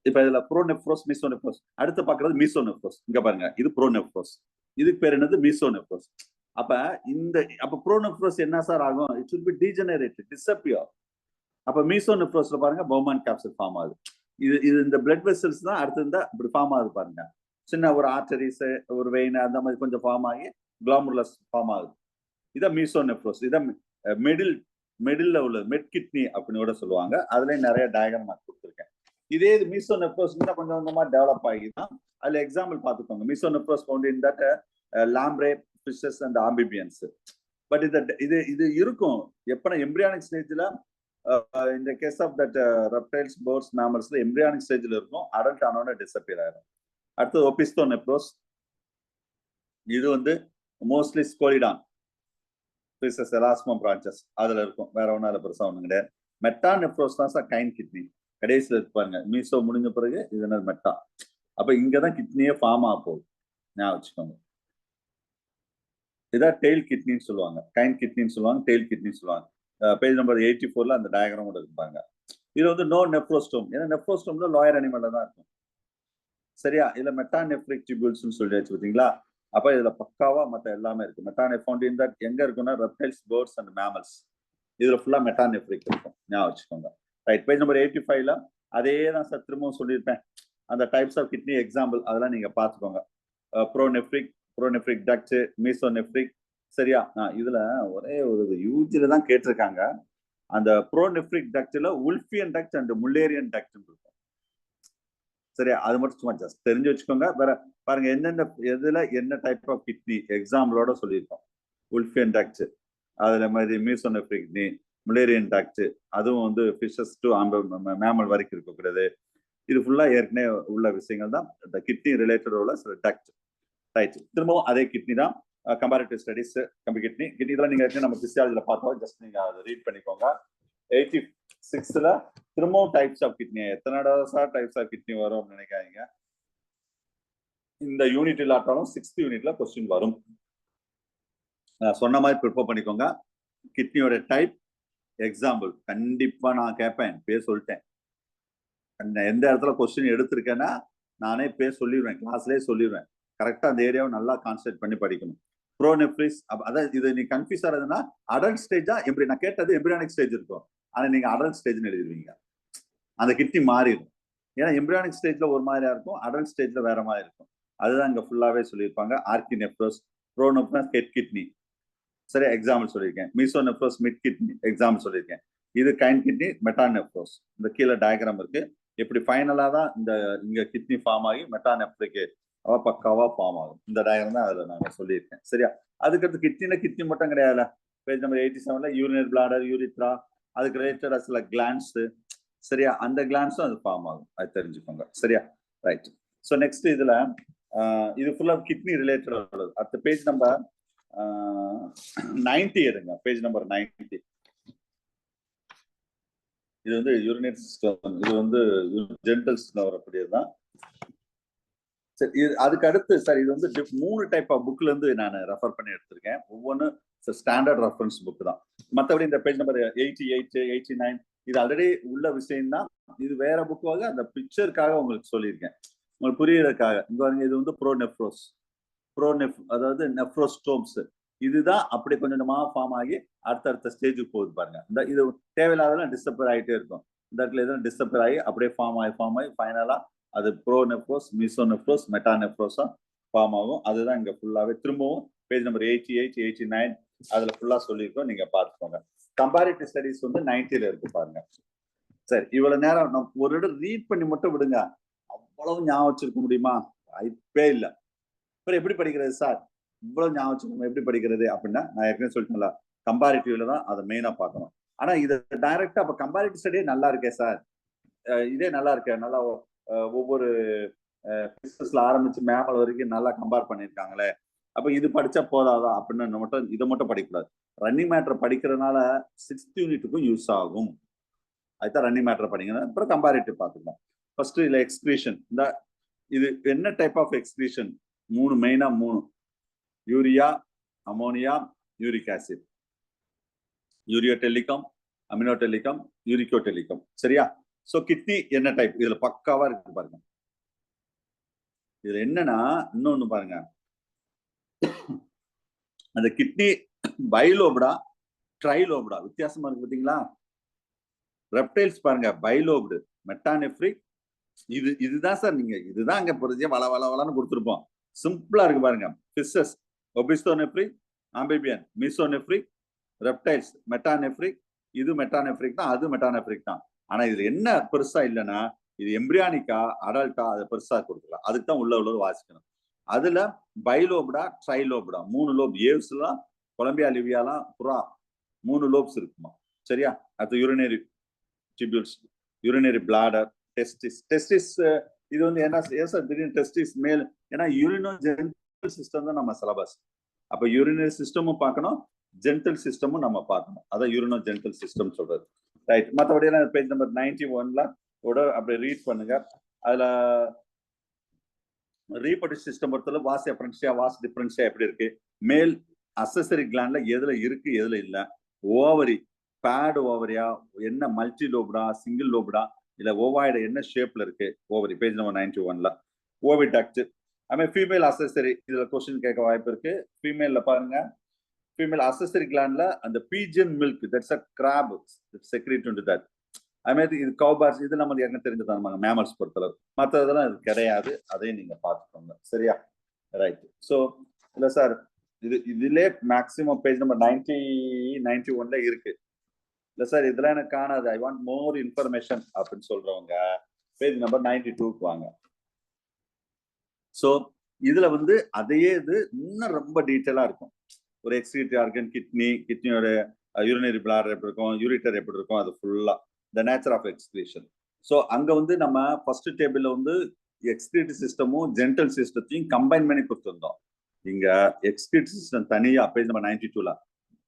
இப்ப இதுல ப்ரோநெஃப்ரோஸ், மீசோநெஃப்ரோஸ். அடுத்து பாக்குறது மீசோநெஃப்ரோஸ். இங்க பாருங்க, இது ப்ரோநெஃப்ரோஸ். இதுக்கு பேர் என்னது? மீசோநெஃப்ரோஸ். அப்ப ப்ரோநெஃப்ரோஸ் என்ன சார் ஆகும்? It will B degenerated, disappear. அப்ப மீசோநெஃப்ரோஸ்ல பாருங்க பௌமான் கேப்சூல் ஃபார்ம் ஆகுது. இது இந்த பிளட் வெசல்ஸ் தான் அடுத்து இந்த இப்படி ஃபார்ம் ஆகுது பாருங்க. சின்ன ஒரு ஆர்டரிஸ், ஒரு வெயின் அந்த மாதிரி கொஞ்சம் ஃபார்ம் ஆகி கிளாமுலஸ் ஃபார்ம் ஆகுது. இதான் மீசோநெஃப்ரோஸ். இதான் மிடில்ல உள்ள மெட் கிட்னி அப்படின்னு கூட சொல்லுவாங்க. அதுலயும் நிறைய டயக்ராம் நான் கொடுத்துருக்கேன். இதே இது மீசோநெஃப்ரோஸ் கொஞ்சம் கொஞ்சமா டெவலப் ஆகிதான். அதுல எக்ஸாம்பிள் பார்த்துக்கோங்க. Mesonephros found in that lamprey, fishes and amphibians. But இது இருக்கும் எப்பனா எம்பிரியானிக் ஸ்டேஜ்ல. in the case of that reptiles, birds, mammals, embryonic stage la irukum, adult anona disappear ஆயிடும். அடுத்து opisthonephros. இது வந்து mostly scolidan, fishes, elasmum branches அதுல இருக்கும். வேற ஒண்ணும் அதுல பெருசா ஒண்ணும் கிடையாது. மெட்டாநெஃப்ரோஸ் தான் சார் கைன் கிட்னி. கடைசியில் இருப்பாங்க. மீசோ முடிஞ்ச பிறகு இது என்ன மெட்டா. அப்ப இங்கதான் கிட்னியே ஃபார்ம் ஆக போகுது. ஞாபகம் வச்சுக்கோங்க. இதான் டெய்ல் கிட்னின்னு சொல்லுவாங்க. கைன் கிட்னின்னு சொல்லுவாங்க, டெய்ல் கிட்னின்னு சொல்லுவாங்க. பேஜ் நம்பர் 84ல அந்த டயக்ராம் கூட இருப்பாங்க. இது வந்து நோ நெஃப்ரோஸ்டோம். ஏன்னா நெஃப்ரோஸ்டோம்ல லோயர் அனிமல்ல தான் இருக்கும். சரியா? இதுல மெட்டாநெஃப்ரிக் டியூபியூல்ஸ்னு சொல்லி வச்சு பார்த்தீங்களா? அப்ப இதுல பக்காவா மத்த எல்லாமே இருக்கு. மெட்டாநெஃப்ரோன் எங்க இருக்குன்னா ரெப்டைல்ஸ், பேர்ட்ஸ் அண்ட் மேமல்ஸ். இதுல ஃபுல்லா மெட்டாநெஃப்ரிக் இருக்கும். ஞாபகம் வச்சுக்கோங்க. ரைட். பேஜ் நம்பர் 85ல அதே தான் சார் திரும்பவும் சொல்லியிருப்பேன். அந்த டைப்ஸ் ஆஃப் கிட்னி எக்ஸாம்பிள் அதெல்லாம் நீங்க பாத்துக்கோங்க. ப்ரோநெஃப்ரிக் டக்ட், மீசோநெஃப்ரிக். சரியா? இதுல ஒரே ஒரு யூஜில தான் கேட்டிருக்காங்க. அந்த ப்ரோநெஃப்ரிக் டக்ட்ல உல்ஃபியன் டக்ட் அண்ட் முல்லேரியன் டக்ட் இருக்கும். சரியா? அது மட்டும் சும்மா ஜஸ்ட் தெரிஞ்சு வச்சுக்கோங்க. வேற பாருங்க என்னென்ன எதுல என்ன டைப் ஆஃப் கிட்னி எக்ஸாம்பிளோட சொல்லியிருக்கோம். உல்ஃபியன் டக்ட், அதுல மாதிரி மீசோநெஃப்ரிக் கிட்னி, முலேரியன் டாக்ட், அதுவும் வந்து ஃபிஷஸ் டு மேமல் வரைக்கும் இருக்கக்கூடாது. இது ஃபுல்லா ஏற்கனவே உள்ள விஷயங்கள் தான். இந்த கிட்னி ரிலேட்டட் உள்ள சில டாக்ட். ரைட். திரும்பவும் அதே கிட்னி தான். கம்பேரிட்டிவ் ஸ்டடிஸ் கிட்னி இதெல்லாம் நீங்க ஏற்கனவே நம்ம பிசியாலஜில பார்த்தோம். ஜஸ்ட் நீங்க அதை ரீட் பண்ணிக்கோங்க. 86ல திரும்பவும் டைப்ஸ் ஆஃப் கிட்னி, எத்தனை டைப்ஸ் ஆஃப் கிட்னி வரும் அப்படின்னு நினைக்காதீங்க. இந்த யூனிட் இல்லாட்டாலும் 6th யூனிட்ல கொஸ்டின் வரும். சொன்ன மாதிரி ப்ரிப்பேர் பண்ணிக்கோங்க. கிட்னியோட டைப், எக்ஸாம்பிள் கண்டிப்பா நான் கேட்பேன். பேர் சொல்லிட்டேன். எந்த இடத்துல கொஸ்டின் எடுத்திருக்கேன்னா நானே பேர் சொல்லிடுவேன், கிளாஸ்லேயே சொல்லிடுவேன். கரெக்டா அந்த ஏரியாவை நல்லா கான்சென்ட்ரேட் பண்ணி படிக்கணும். ப்ரோனெஃப்ரிஸ், அதான் இது நீ கன்ஃபியூஸ் ஆகுதுன்னா அடல்ட் ஸ்டேஜா எப்படி, நான் கேட்டது எம்பிரியானிக் ஸ்டேஜ் இருக்கும், ஆனா நீங்க அடல்ட் ஸ்டேஜ்னு எழுதிடுவீங்க. அந்த கிட்னி மாறிடும். ஏன்னா எம்பிரியானிக் ஸ்டேஜ்ல ஒரு மாதிரியா இருக்கும், அடல்ட் ஸ்டேஜ்ல வேற மாதிரி இருக்கும். அதுதான் இங்க ஃபுல்லாவே சொல்லியிருப்பாங்க. ஆர்கினெஃப்ரோஸ், ப்ரோனெஃப்ரஸ் ஹெட் கிட்னி, சரி எக்ஸாம்பிள் சொல்லியிருக்கேன். மீசோனெஃப்ரோஸ் மிட் கிட்னி எக்ஸாம்பிள் சொல்லியிருக்கேன். இது கைன் கிட்னி, மெட்டானெஃப்ரோஸ். இந்த கீழே டயக்ராம் இருக்கு. எப்படி ஃபைனலா தான் இந்த இங்க கிட்னி ஃபார்ம் ஆகி மெட்டானெஃப்ரிக்கு பக்காவா ஃபார்ம் ஆகும். இந்த டயக்ராம் தான் அதுல நான் சொல்லியிருக்கேன். சரியா? அதுக்கடுத்து கிட்னி மட்டும் கிடையாது. பேஜ் நம்பர் 87ல யூரினரி பிளாடர், யூரித்ரா, அதுக்கு ரிலேட்டடா சில கிளான்ஸ், சரியா? அந்த கிளான்ஸும் அது ஃபார்ம் ஆகும். அது தெரிஞ்சுக்கோங்க. சரியா? ரைட். ஸோ நெக்ஸ்ட் இதுல இது ஃபுல்லா கிட்னி ரிலேட்டட் உள்ளது. அடுத்த பேஜ் நம்பர் 90 எடுங்க. Page number 90. இது வந்து யூரினரி சிஸ்டம், இது வந்து ஜென்டல்ஸ்ல வரக்கூடியதுதான். சரி, இது அதுக்கு அடுத்து சார் இது வந்து 3 டைப் ஆஃப் புக்ல இருந்து நான் ரெஃபர் பண்ணி எடுத்திருக்கேன். ஒவ்வொன்றும் ஸ்டாண்டர்ட் ரெஃபரன்ஸ் புக் தான். மற்றபடி இந்த பேஜ் நம்பர் 88, 89 இது ஆல்ரெடி உள்ள விஷயம் தான். இது வேற புக்காக அந்த பிக்சருக்காக உங்களுக்கு சொல்லியிருக்கேன், உங்களுக்கு புரியறதுக்காக. இங்க பாருங்க, இது வந்து ப்ரோனெஃப்ரோஸ், அதாவது நெஃப்ரோஸ்டோம்ஸ். இதுதான் அப்படி கொஞ்சமா ஃபார்ம் ஆகி அடுத்தடுத்த ஸ்டேஜுக்கு போகுது பாருங்க. இந்த இது தேவையில்லாதெல்லாம் டிஸ்டர்பர் ஆகிட்டே இருக்கும். இந்த இடத்துல எதுவும் டிஸ்டர்பர் ஆகி அப்படியே ஃபார்ம் ஆகி ஃபைனலா அது ப்ரோனெஃப்ரோஸ், மீசோனெஃப்ரோஸ், மெட்டானெஃப்ரோஸா ஃபார்ம் ஆகும். அதுதான் இங்க ஃபுல்லாவே திரும்பவும் பேஜ் நம்பர் 88, 89 அதுல ஃபுல்லா சொல்லியிருக்கோம். நீங்க பார்த்துக்கோங்க. கம்பேரிட்டிவ் ஸ்டடிஸ் வந்து 90ல இருக்கு பாருங்க. சரி, இவ்வளவு நேரம் நம்ம ஒரு இடம் ரீட் பண்ணி மட்டும் விடுங்க. அவ்வளவு ஞாபகம் வச்சிருக்க முடியுமா? வாய்ப்பே இல்லை. அப்புறம் எப்படி படிக்கிறது சார்? இவ்வளவு ஞாபகம் வச்சுக்கணும் எப்படி படிக்கிறது அப்படின்னா, நான் ஏற்கனவே சொல்லிட்டேன்ல, கம்பேரிட்டிவ்ல தான் அதை மெயினா பார்க்கணும். ஆனா இது டைரக்டா அப்ப கம்பேரிட்டிவ் ஸ்டடியே நல்லா இருக்கே சார், இதே நல்லா இருக்கே, நல்லா ஒவ்வொரு பிசினஸ்ல ஆரம்பிச்சு மேமல் வரைக்கும் நல்லா கம்பேர் பண்ணியிருக்காங்களே, அப்ப இது படிச்சா போதாதா அப்படின்னு மட்டும் இதை மட்டும் படிக்கக்கூடாது. ரன்னிங் மேட்டர் படிக்கிறதுனால 6th யூனிட்டுக்கும் யூஸ் ஆகும். அதுதான் ரன்னிங் மேட்டர் படிக்கணும். அப்புறம் கம்பேரிட்டிவ் பார்த்துக்கலாம். ஃபர்ஸ்ட் இதுல எக்ஸ்கிரீஷன். இந்த இது என்ன டைப் ஆஃப் எக்ஸ்கிரீஷன்? 3 மெயினா 3: யூரியா, அமோனியா, யூரிக் ஆசிட். யூரியோடெலிகம், அமினோடெலிகம், யூரிகோடெலிகம். சரியா? சோ கிட்னி என்ன டைப்? இதுல பக்காவா இருக்கு பாருங்க. இதுல என்னன்னா இன்னொன்னு பாருங்க, அந்த கிட்னி பைலோப்டா, ட்ரைலோப்டா வித்தியாசமா இருக்கு பாத்தீங்களா? ரெப்டைல்ஸ் பாருங்க பைலோப்டு, மெட்டானெஃப்ரிக். இதுதான் சார், நீங்க இதுதான் அங்க பொறுத்தியா வள வள வளன்னு கொடுத்துருப்போம். சிம்பிளா இருக்கு பாருங்க. Fishes opisthonephric, amphibian mesonephric, reptiles metanephric. இது மெட்டானெஃப்ரிக் தான், அது மெட்டானெஃப்ரிக் தான். ஆனா இதுல என்ன பெருசா இல்லைன்னா, இது எம்பிரியானிக்கா அடல்ட்டா அதை பெருசா கொடுக்கலாம். அதுக்கு தான் உள்ளது வாசிக்கணும். அதுல பைலோப்டா, ட்ரைலோப்டா 3 லோப். ஏவ்ஸ்லாம், கொலம்பியா லிவியாலாம் புறா 3 லோப்ஸ் இருக்குமா. சரியா? அது urinary tubules, urinary bladder, testis. இது வந்து என்ன சார் திடீர்னு டெஸ்டிஸ் மேல்? ஏன்னா யூரினோ ஜென்டல் சிஸ்டம் தான் நம்ம சிலபஸ். அப்ப யூரினரி சிஸ்டமும் பார்க்கணும், ஜென்டல் சிஸ்டமும் நம்ம பார்க்கணும். அதான் யூரினோ ஜென்டல் சிஸ்டம் சொல்றது. ரைட். மற்றபடி பேஜ் நம்பர் 91ல அப்படி ரீட் பண்ணுங்க. அதுல ரீப்ரொடக்டிவ் சிஸ்டம் பொறுத்தவரை வாஸ் எஃபரன்சியா, வாஸ் டிஃபரன்சியா எப்படி இருக்கு, மேல் அசசரி கிளாண்ட்ல எதுல இருக்கு எதுல இல்ல, ஓவரி பேட் ஓவரியா, என்ன மல்டி லோப்டா, சிங்கிள் லோப்டா, இல்ல ஓவாய்டு என்ன ஷேப்ல இருக்கு ஓவரி. பேஜ் நம்பர் 91ல ஓவிடக்ட். அதுமாதிரி ஃபீமேல் அசசரி, இதுல கொஸ்டின் கேட்க வாய்ப்பு இருக்கு. ஃபீமேல்ல பாருங்க, ஃபீமேல் அசசரி கிளாண்ட்ல அந்த pigeon milk, that's a crop secrete into that. அதுமாதிரி இது கவுபார்ஸ், இது நம்ம என்ன தெரிஞ்சதான் மேமல்ஸ் பொறுத்தளவு. மற்ற இதெல்லாம் இது கிடையாது, அதையும் நீங்க பார்த்துக்கோங்க. சரியா? ரைட். ஸோ இல்ல சார், இதுல மேக்சிமம் பேஜ் நம்பர் 90, 91ல இருக்கு. இல்ல சார் இதெல்லாம் எனக்கு காணாது, ஐ வாண்ட் மோர் இன்ஃபர்மேஷன் அப்படின்னு சொல்றவங்க பேஜ் நம்பர் 92க்கு வாங்க. ஸோ இதுல வந்து அதையே இது இன்னும் ரொம்ப டீட்டெயிலா இருக்கும். ஒரு எக்ஸ்கிரீட்டரி ஆர்கன், கிட்னியோட யூரினரி பிளாடர் எப்படி இருக்கும், யூரிட்டர் எப்படி இருக்கும், அது ஃபுல்லா the nature of excretion. So அங்க வந்து நம்ம ஃபர்ஸ்ட் டேபிள்ல வந்து எக்ஸ்கிரீட்டரி சிஸ்டமும் ஜென்டல் சிஸ்டத்தையும் கம்பைன் பண்ணி கொடுத்துருந்தோம். இங்க எக்ஸ்கிரீட்டரி சிஸ்டம் தனியா பேஜ் நம்பர் 92ல,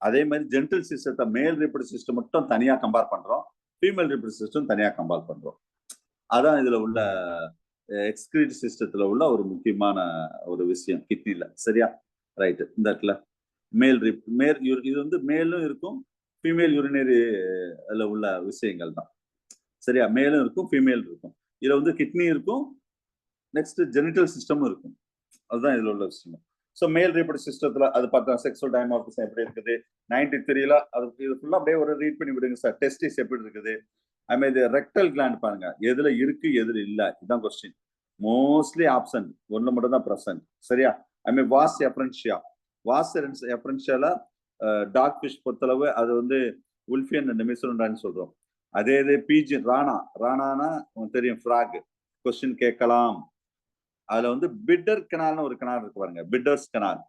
அதே மாதிரி ஜென்டல் சிஸ்டத்தை மேல் ரிப்ரடக்டிவ் சிஸ்டம் மட்டும் தனியா கம்பேர் பண்றோம், ஃபீமேல் ரிப்ரடக்டிவ் சிஸ்டம் தனியா கம்பேர் பண்றோம். அதான் இதுல உள்ள எக்ஸ்கிரீட்டரி சிஸ்டத்துல உள்ள ஒரு முக்கியமான ஒரு விஷயம் கிட்னில. சரியா? ரைட். இந்த இடத்துல மேல் இது வந்து மேலும் இருக்கும், ஃபீமேல் யூரினரி உள்ள விஷயங்கள் தான். சரியா? மேலும் இருக்கும், ஃபீமேல் இருக்கும். இதுல வந்து கிட்னி இருக்கும், நெக்ஸ்ட் ஜெனிட்டல் சிஸ்டமும் இருக்கும். அதுதான் இதுல உள்ள விஷயம். ஸோ மேல் ரீப்ரடக்டிவ் சிஸ்டத்துல அது பார்த்தா செக்ஸுவல் டைமார்பிசம் எப்படி இருக்குது, 93ல அது இது ஃபுல்லா அப்படியே ஒரு ரீட் பண்ணி விடுங்க சார். டெஸ்டிஸ் எப்படி இருக்குது, அதுமாதிரி ரெக்டல் கிளாண்ட் பாருங்க, எதுல இருக்கு எதுல இல்ல, இதுதான் கொஸ்டின். மோஸ்ட்லி ஆப்சன்ட், ஒண்ணு மட்டும் தான் பிரசன்ட். சரியா? அதுமாதிரி வாஸ் எஃபரன்ஷியா, வாஸ் எஃபரன்ஷியால டாக் ஃபிஷ் பொறுத்தளவு அது வந்து உல்ஃபியன் அண்ட் மிசுரண்டான்னு சொல்றோம். அதே இது பிஜி ராணானா உங்களுக்கு தெரியும், ஃப்ராக். கொஸ்டின் கேட்கலாம். அதுல வந்து பிட்டர் கெனால்னு ஒரு கெனால் இருக்கு பாருங்க, பிட்டர்ஸ் கெனால்.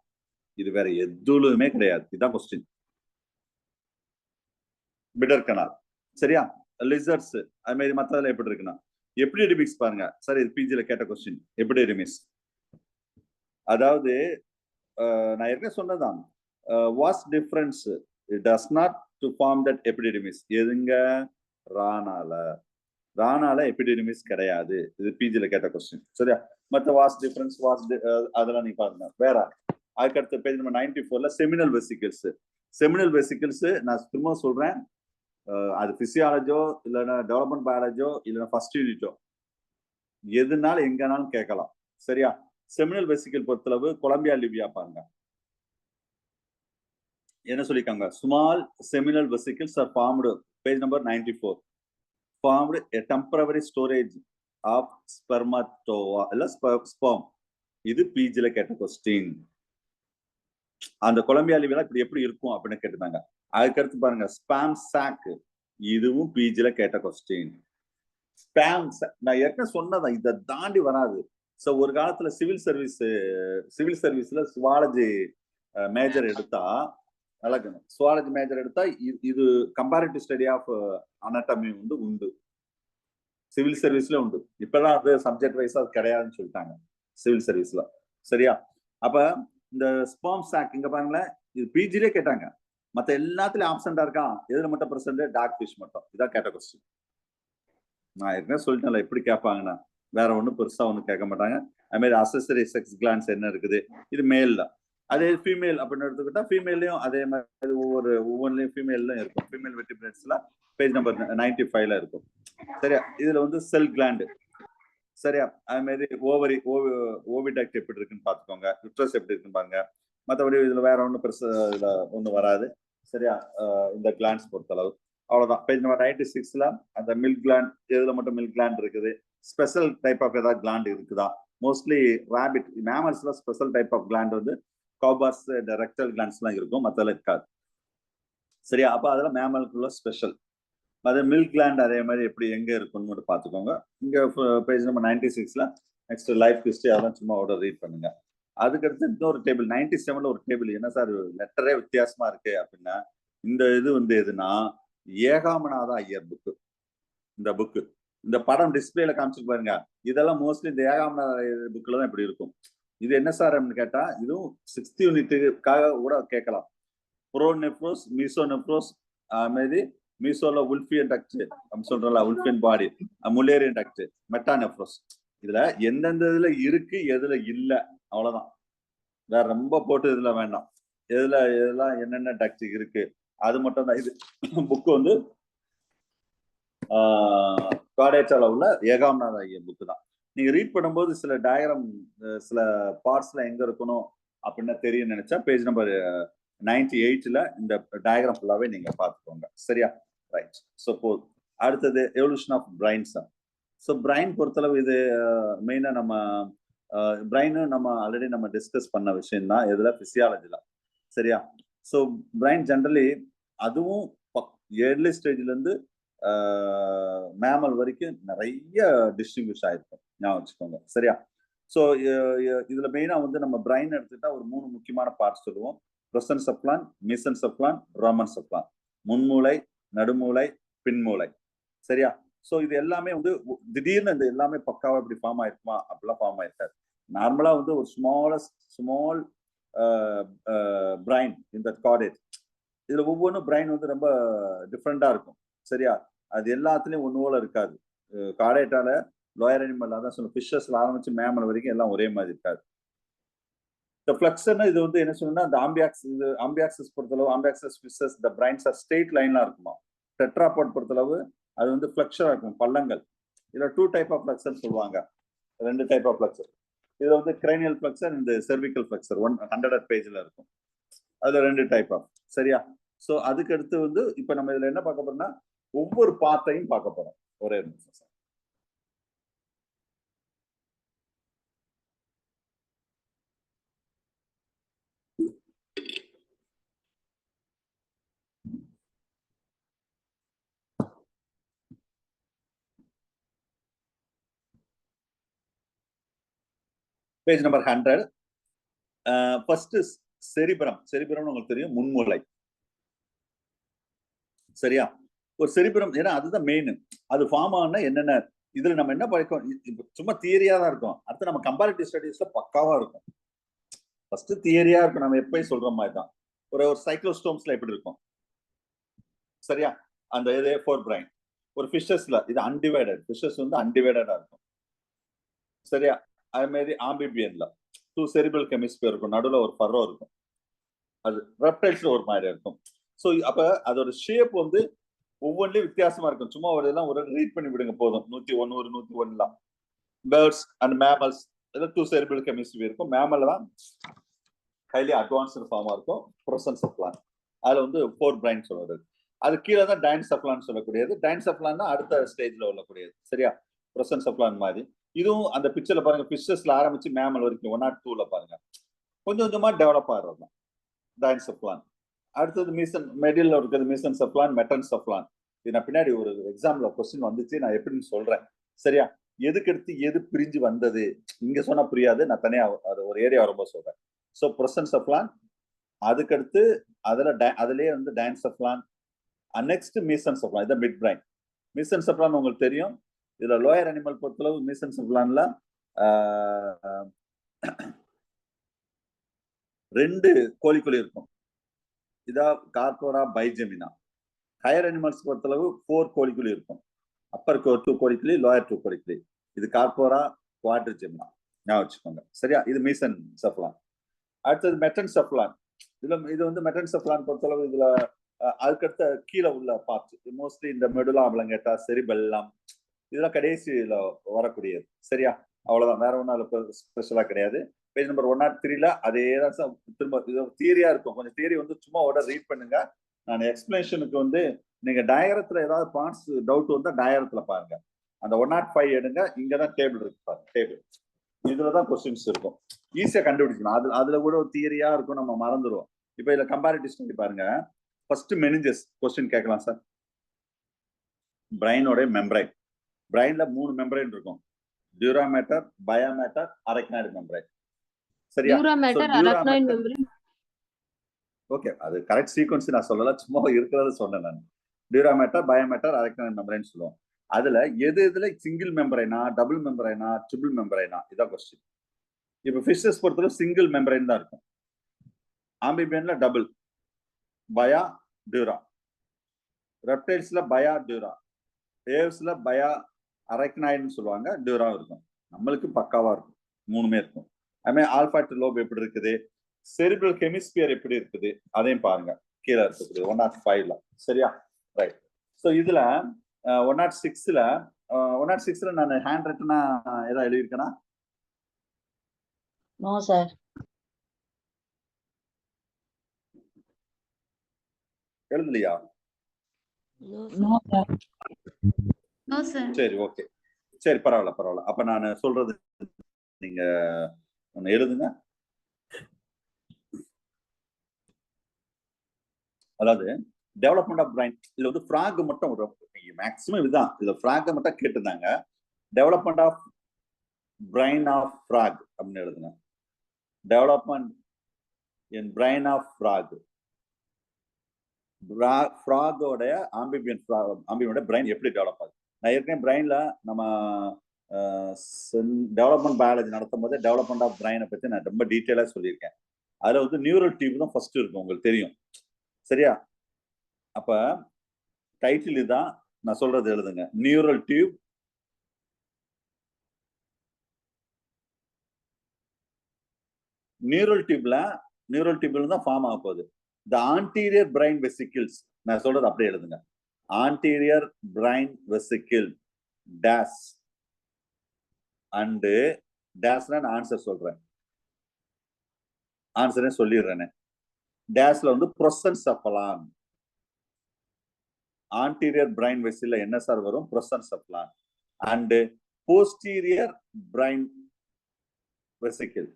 இது வேற எதுவுமே கிடையாது, இதுதான் கொஸ்டின். Bitter canal. சரியா? லிசர்ட்ஸ் அது மாதிரி மத்ததுல எப்படி இருக்குன்னா எபிடெமிக்ஸ் பாருங்க சார், இது பிஜில கேட்ட கொஸ்டின். எபிடெமிக்ஸ் அதாவது நான் ஏற்கனவே சொன்னதான், what's difference it does not to form that epidemics. எதுங்க? ராணால எபிடெமிக்ஸ் கிடையாது, இது பிஜில கேட்ட கொஸ்டின். சரியா? மற்ற வாஸ் டிஃபரன்ஸ் அதெல்லாம் நீங்க பாருங்க. வேற அதுக்கடுத்த பேஜ் நம்பர் 94ல செமினல் வெசிக்கிள்ஸ். செமினல் வெசிக்கிள்ஸ் நான் திரும்ப சொல்றேன், அது பிசியாலஜோ இல்லைன்னா டெவலப்மெண்ட் பயாலஜோ இல்லைன்னா ஃபர்ஸ்ட் யூனிட்டோ எதுனாலும் எங்கனாலும் கேட்கலாம். சரியா? செமினல் வெசிக்கிள் பொறுத்தளவு கொலம்பியா லிபியா பாருங்க என்ன சொல்லிருக்காங்க, small seminal vesicles are formed, page number 94, formed a temporary storage of spermatozoa இல்ல ஸ்பெர்ம். இது பிஜில கேட்ட கொஸ்டின். அந்த கொலம்பியா லிபியா இப்படி எப்படி இருக்கும் அப்படின்னு கேட்டிருந்தாங்க. அதுக்கடுத்து பாருங்க ஸ்பாம் சாக், இதுவும் பிஜில கேட்ட கொஸ்டின். ஸ்பாம் நான் ஏற்கனவே சொன்னதான், இதை தாண்டி வராது. ஸோ ஒரு காலத்துல சிவில் சர்வீஸ்ல சுவாலஜி மேஜர் எடுத்தா நல்லா இருக்கணும். சுவாலஜி மேஜர் எடுத்தா இது கம்பேரிட்டிவ் ஸ்டடி ஆஃப் அனாட்டமி வந்து உண்டு, சிவில் சர்வீஸ்ல உண்டு. இப்பெல்லாம் அது சப்ஜெக்ட் வைஸா கிடையாதுன்னு சொல்லிட்டாங்க சிவில் சர்வீஸ்ல. சரியா? அப்ப இந்த ஸ்பெர்ம் சாக் இங்க பாருங்களேன், இது பிஜிலே கேட்டாங்க. மத்த எல்லாத்துலயும் ஆப்சண்டா இருக்கா, எதுல மட்டும் பிரசன்ட்? டாக் ஃபிஷ் மட்டும். இதான் கேட்ட கொஸ்டின். நான் ஏற்கனவே சொல்லிட்டேன்ல எப்படி கேட்பாங்கன்னா, வேற ஒன்றும் பெருசா ஒன்றும் கேட்க மாட்டாங்க. அது மாதிரி அசசரி செக்ஸ் கிளான்ஸ் என்ன இருக்குது, இது மேல்ல. அதே ஃபீமேல் அப்படின்னு எடுத்துக்கிட்டா ஃபீமேல்லையும் அதே மாதிரி ஒவ்வொன்றுலையும் ஃபீமேல்லும் இருக்கும். ஃபீமேல் வெர்டிபிரேட்ஸ்ல பேஜ் நம்பர் 95ல இருக்கும். சரியா? இதுல வந்து செல் கிளாண்டு. சரியா? அது மாதிரி ஓவிடக்ட் எப்படி இருக்குன்னு பாத்துக்கோங்க, யுட்ரஸ் எப்படி இருக்குன்னு பாருங்க. மற்றபடி இதுல வேற ஒன்றும் பெருசா இதுல ஒன்றும் வராது. சரியா? இந்த கிளான்ஸ் பொறுத்தளவு அவ்வளவுதான். பேஜ் நம்பர் 96ல அந்த மில்க் கிளாண்ட், எதுல மட்டும் மில்க் கிளாண்ட் இருக்குது, ஸ்பெஷல் டைப் ஆஃப் ஏதாவது கிளாண்ட் இருக்குதா? மோஸ்ட்லி ராபிட் மேமல்ஸ்ல ஸ்பெஷல் டைப் ஆஃப் கிளாண்ட் வந்து காபாஸ் ரெக்டல் கிளாண்ட்ஸ்லாம் இருக்கும், மத்தல இருக்காது. சரியா? அப்ப அதெல்லாம் மேமலுக்குள்ள ஸ்பெஷல். அதே மில்க் கிளாண்ட் அதே மாதிரி எப்படி எங்க இருக்குன்னு மட்டும் பாத்துக்கோங்க. இங்க பேஜ் நம்பர் 96ல நெக்ஸ்ட் லைஃப் ஹிஸ்டரி அதெல்லாம் சும்மா ரீட் பண்ணுங்க. அதுக்கடுத்து இன்னொரு டேபிள் 97ல ஒரு டேபிள், என்ன சார் லெட்டரே வித்தியாசமா இருக்கு அப்படின்னா, இந்த இது வந்து எதுனா ஏகாமநாதா ஐயர் புக்கு. இந்த புக்கு, இந்த படம் டிஸ்பிளேல காமிச்சு பாருங்க, இதெல்லாம் மோஸ்ட்லி இந்த ஏகாமநாதா ஐயர் புக்ல தான் இப்படி இருக்கும். இது என்ன சார் அப்படின்னு கேட்டா, இதுவும் 6th யூனிட்டுக்காக கூட கேட்கலாம். ப்ரோநெஃப்ரோஸ், மீசோநெஃப்ரோஸ், மாதிரி மீசோல உல்ஃபியன் டக்ட் அப்படின்னு சொல்றோம்ல, உல்ஃபியன் பாடி, முலேரியன் டக்ட், மெட்டாநெஃப்ரோஸ். இதுல எந்தெந்த இதுல இருக்கு எதுல இல்ல அவ்வளவுதான். வேற ரொம்ப போட்டு இதுல வேண்டாம். எதெல்லாம் என்னென்ன டக்ட் இருக்கு அது மட்டும் தான். இது புக்கு வந்து காடேச்சால உள்ள ஏகாமநாத ஐயர் புக்கு தான். நீங்க ரீட் பண்ணும்போது சில டயக்ராம் சில பார்ட்ஸ்ல எங்க இருக்கணும் அப்படின்னு தெரியும் நினைச்சா பேஜ் நம்பர் 98ல இந்த டயக்ராம் ஃபுல்லாவே நீங்க பார்த்துக்கோங்க. சரியா? ரைட். ஸோ அடுத்தது evolution of brains. So brain பொறுத்தளவு இது மெயினா நம்ம பிரைனு நம்ம ஆல்ரெடி நம்ம டிஸ்கஸ் பண்ண விஷயம் தான் இதுல பிசியாலஜில. சரியா? ஸோ பிரைன் ஜென்ரலி அதுவும் ஏர்லி ஸ்டேஜ்ல இருந்து மேமல் வரைக்கும் நிறைய டிஸ்டிங்விஷ் ஆயிருக்கும், ஞாபகம் வச்சுக்கோங்க. சரியா? ஸோ இதுல மெயினா வந்து நம்ம பிரைன் எடுத்துக்கிட்டா ஒரு 3 முக்கியமான பார்ட்ஸ் சொல்லுவோம். ப்ரெசன்செப்லான், மீசன்செப்லான், ரோமன்செப்லான். முன்மூளை, நடுமூளை, பின்மூளை. சரியா? சோ இது எல்லாமே வந்து திடீர்னு இந்த எல்லாமே பக்காவா இப்படி ஃபார்ம் ஆயிருக்குமா அப்படிலாம் ஃபார்ம் ஆயிருக்காது. நார்மலா வந்து ஒரு ஸ்மால் பிரைன் இந்த கார்டேட். இதுல ஒவ்வொன்றும் பிரைன் வந்து ரொம்ப டிஃப்ரெண்டா இருக்கும். சரியா? அது எல்லாத்துலயும் ஒண்ணு போல இருக்காது. கார்டேட்டால லோயர் அனிமல் அதான் சொல்ல ஃபிஷஸ்ல ஆரம்பிச்சு மேமல் வரைக்கும் எல்லாம் ஒரே மாதிரி இருக்காது. இந்த ஃபிளக்ஸர்னா இது வந்து என்ன சொல்லணும்னா இந்த ஆம்பியாக்சிஸ் பொறுத்தளவு ஆம்பியாக்சிஸ் ஃபிஷஸ் இந்த பிரைன்ஸ் ஆர் ஸ்ட்ரெயிட் லைன்ல இருக்குமா. டெட்ராபாட் பொறுத்தளவு அது வந்து ஃபிளக்ஷரா இருக்கும், பள்ளங்கள். இதுல 2 டைப் ஆஃப் ஃபிளக்சர் சொல்லுவாங்க. 2 டைப் ஆஃப் ஃபிளக்சர். இது வந்து கிரேனியல் ஃபிளக்சர், இந்த செர்விக்கல் ஃபிளக்சர் 100 பேஜ்ல இருக்கும். அதுல 2 டைப் ஆஃப். சரியா? சோ அதுக்கு அடுத்து வந்து இப்ப நம்ம இதுல என்ன பார்க்க போறோம்னா ஒவ்வொரு பார்ட்டையும் பார்க்க போறோம். ஒரே நிமிஷம் சார். Page number 100. ஃபர்ஸ்ட் செரிபிரம். செரிபிரம் உங்களுக்கு தெரியும், முன்மூளை. சரியா? ஒரு செரிபிரம் ஏன்னா அதுதான் மெயின். அது ஃபார்ம் ஆனா என்னென்ன இதுல நம்ம என்ன படிக்கும் சும்மா தியரியா தான் இருக்கும். அடுத்து நம்ம கம்பேரிட்டிவ் ஸ்டடீஸ்ல பக்காவா இருக்கும். ஃபர்ஸ்ட் தியரியா இருக்கும், நம்ம எப்பயும் சொல்ற மாதிரி தான். ஒரு சைக்ளோஸ்டோம்ஸ்ல எப்படி இருக்கும். சரியா? அந்த இதே ஃபோர் பிரைன். ஒரு ஃபிஷஸ்ல இது அன்டிவைடட். ஃபிஷஸ் வந்து அன்டிவைடடா இருக்கும். சரியா? அதே மாதிரி ஆம்பிபியன்ல 2 செரிபிரல் ஹெமிஸ்பியர் இருக்கும், நடுவுல ஒரு ஃபர்ரோ இருக்கும். அது ரெப்டைல்ஸ்ல ஒரு மாதிரி இருக்கும். சோ அப்ப அதோட ஷேப் வந்து ஒவ்வொன்றிலும் வித்தியாசமா இருக்கும். சும்மா ஒரு இதெல்லாம் ஒரு ரீட் பண்ணி விடுங்க போதும். 101 ஒரு 101லாம். Birds and mammals 2 cerebral hemisphere இருக்கும். மேமல் தான் ஹைலி அட்வான்ஸ்டு ஃபார்மா இருக்கும். ப்ரோசன்செஃப்லான் அதுல வந்து 4 பிரைன் சொல்றது. அது கீழே தான் டைன்செஃப்லான் சொல்லக்கூடியது. டைன்செஃப்லான் தான் அடுத்த ஸ்டேஜ்ல உள்ளக்கூடியது. சரியா? ப்ரோசன்செஃப்லான் மாதிரி. இதுவும் அந்த பிக்சர்ல பாருங்க, ஃபிஷஸ்ல ஆரம்பிச்சு மேமல் வரைக்கும் 102ல பாருங்க கொஞ்சம் கொஞ்சமா டெவலப் ஆகிறது டைன்செஃப்லான். அடுத்தது மெடில்ல இருக்கிறது மீசன்செஃப்லான், மெட்டன்செஃப்லான். இது நான் பின்னாடி ஒரு எக்ஸாம்ல கொஸ்டின் வந்துச்சு, நான் எப்படின்னு சொல்றேன். சரியா? எதுக்கு எடுத்து எது பிரிஞ்சு வந்தது இங்க சொன்னா புரியாது, நான் தனியா ஒரு ஏரியா வரும்போது சொல்றேன். ஸோ ப்ரோசன்செஃப்லான், அதுக்கடுத்து அதுலயே வந்து டைன்செஃப்லான், நெக்ஸ்ட் மீசன்செஃப்லான். இதான் மிட் பிரைன். மீசன்செஃப்லான் உங்களுக்கு தெரியும். இதுல லோயர் அனிமல் பொறுத்தளவு மீசன்செஃப்லான்ல 2 கோழிக்குழி இருக்கும். இதா கார்போரா பைஜெமினா. ஹையர் அனிமல்ஸ் பொறுத்தளவு 4 கோழிக்குழி இருக்கும். அப்பர் 2 கோழிக்குழி, லோயர் 2 கோழிக்குழி. இது கார்போரா குவாட்ரிஜெமினா. ஞாபகம் வச்சுக்கோங்க. சரியா? இது மீசன்செஃப்லான். அடுத்தது மெட்டன்செஃப்லான். இது வந்து மெட்டன்செஃப்லான் பொறுத்தளவு இதுல அதுக்கடுத்த கீழே உள்ள பார்ட்ஸ் மோஸ்ட்லி இந்த மெடுலா ஆப்லங்கேட்டா, செரிபெல்லம் இதெல்லாம் கடைசியில வரக்கூடியது. சரியா? அவ்வளவுதான், வேற ஒன்றும் அதுல ஸ்பெஷலா கிடையாது. பேஜ் நம்பர் 103ல அதே தான் திரும்ப தியரியா இருக்கும். கொஞ்சம் தியரி வந்து சும்மா ரீட் பண்ணுங்க. நான் எக்ஸ்பிளேஷனுக்கு வந்து நீங்க டயரத்துல ஏதாவது பார்ட்ஸ் டவுட் வந்தா டயரத்துல பாருங்க. அந்த 105 எடுங்க. இங்கதான் டேபிள் இருக்கு பாருங்க. டேபிள் இதுலதான் கொஸ்டின்ஸ் இருக்கும். ஈஸியா கண்டுபிடிக்கணும். அதுல கூட ஒரு தியரியா இருக்கும், நம்ம மறந்துடுவோம். இப்ப இதுல கம்பேரிட்டிவ் ஸ்டடி பாருங்க. ஃபர்ஸ்ட் மெனிஞ்சஸ் கொஸ்டின் கேட்கலாம் சார். பிரைனோட மெம்பரைன். பிரைன்ல 3 மெம்பரைன் இருக்கும். Dura mater, bio mater, arachnoid membrane. சரியா? Dura mater, arachnoid membrane. Okay, அது கரெக்ட் சீக்வன்ஸ் நான் சொல்லல, சும்மா இருக்கிறத சொன்னேன் நான். Dura mater, bio mater, arachnoid membrane சொல்லுவோம். அதுல எதுல சிங்கிள் மெம்பரைனா, டபுள் மெம்பரைனா, ட்ரிபிள் மெம்பரைனா, இதான் கொஸ்டின். இப்ப ஃபிஷஸ் பொறுத்தவரை சிங்கிள் மெம்பரைன் தான் இருக்கும். ஆம்பிபியன்ல டபுள், பயா டியூரா. ரெப்டைல்ஸ்ல பயா டியூரா. வேவ்ஸ்ல பயா அரக்னாய்டுன்னு சொல்லுவாங்க, டியூரா இருக்கும். நம்மளுக்கு பக்காவா இருக்கும், 3மே இருக்கும். அதுமாதிரி ஆல்ஃபாய்ட் லோப் எப்படி இருக்குது, செரிபிரல் ஹெமிஸ்பியர் எப்படி இருக்குது, அதையும் பாருங்க. கீழே இருக்குது 105ல. சரியா? ரைட். ஸோ இதுல 106ல நான் ஹேண்ட் ரைட்டனா ஏதாவது எழுதியிருக்கேனா? No sir. எழுதலையா? No sir. No sir. சரி, ஓகே. சரி, பரவாயில்ல. அப்ப நான் சொல்றது நீங்க எழுதுங்க. அதாவது டெவலப்மெண்ட் ஆஃப் பிரைன், இதுல வந்து ஃப்ராக் மட்டும் மேக்ஸிமம் இதுதான். இதுல ஃப்ராக் மட்டும் கேட்டிருந்தாங்க. Development of brain of frog அப்படின்னு எழுதுங்க. Development in brain of frog. ஃப்ராகோட ஆம்பிபியனோட பிரெயின் எப்படி டெவலப் ஆகுது. நான் ஏற்கனவே பிரெயின்ல நம்ம டெவலப்மெண்ட் பயாலஜி நடத்தும் போது டெவலப்மெண்ட் ஆஃப் பிரெயினை பத்தி நான் ரொம்ப டீட்டெயிலா சொல்லியிருக்கேன். அதுல வந்து நியூரல் டியூப் தான் ஃபர்ஸ்ட் இருக்கும், உங்களுக்கு தெரியும். சரியா? அப்ப டைட்டில் இதுதான், நான் சொல்றது எழுதுங்க. நியூரல் டியூப், நியூரல் டியூப்ல தான் ஃபார்ம் ஆக போகுது. த ஆன்டீரியர் பிரைன் வெசிக்கிள்ஸ், நான் சொல்றது அப்படியே எழுதுங்க. ஆன்டீரியர் பிரைன் வெசிக்கிள் டேஸ் அண்ட் டேஸ்னா நான் ஆன்சர் சொல்றேன், ஆன்சரே சொல்லிடுறேன். டேஸ்ல வந்து ப்ரோசென்செஃபலான். ஆன்டீரியர் பிரைன் வெசில்ல என்ன சார் வரும்? Prosencephalon. And posterior brain vesicle.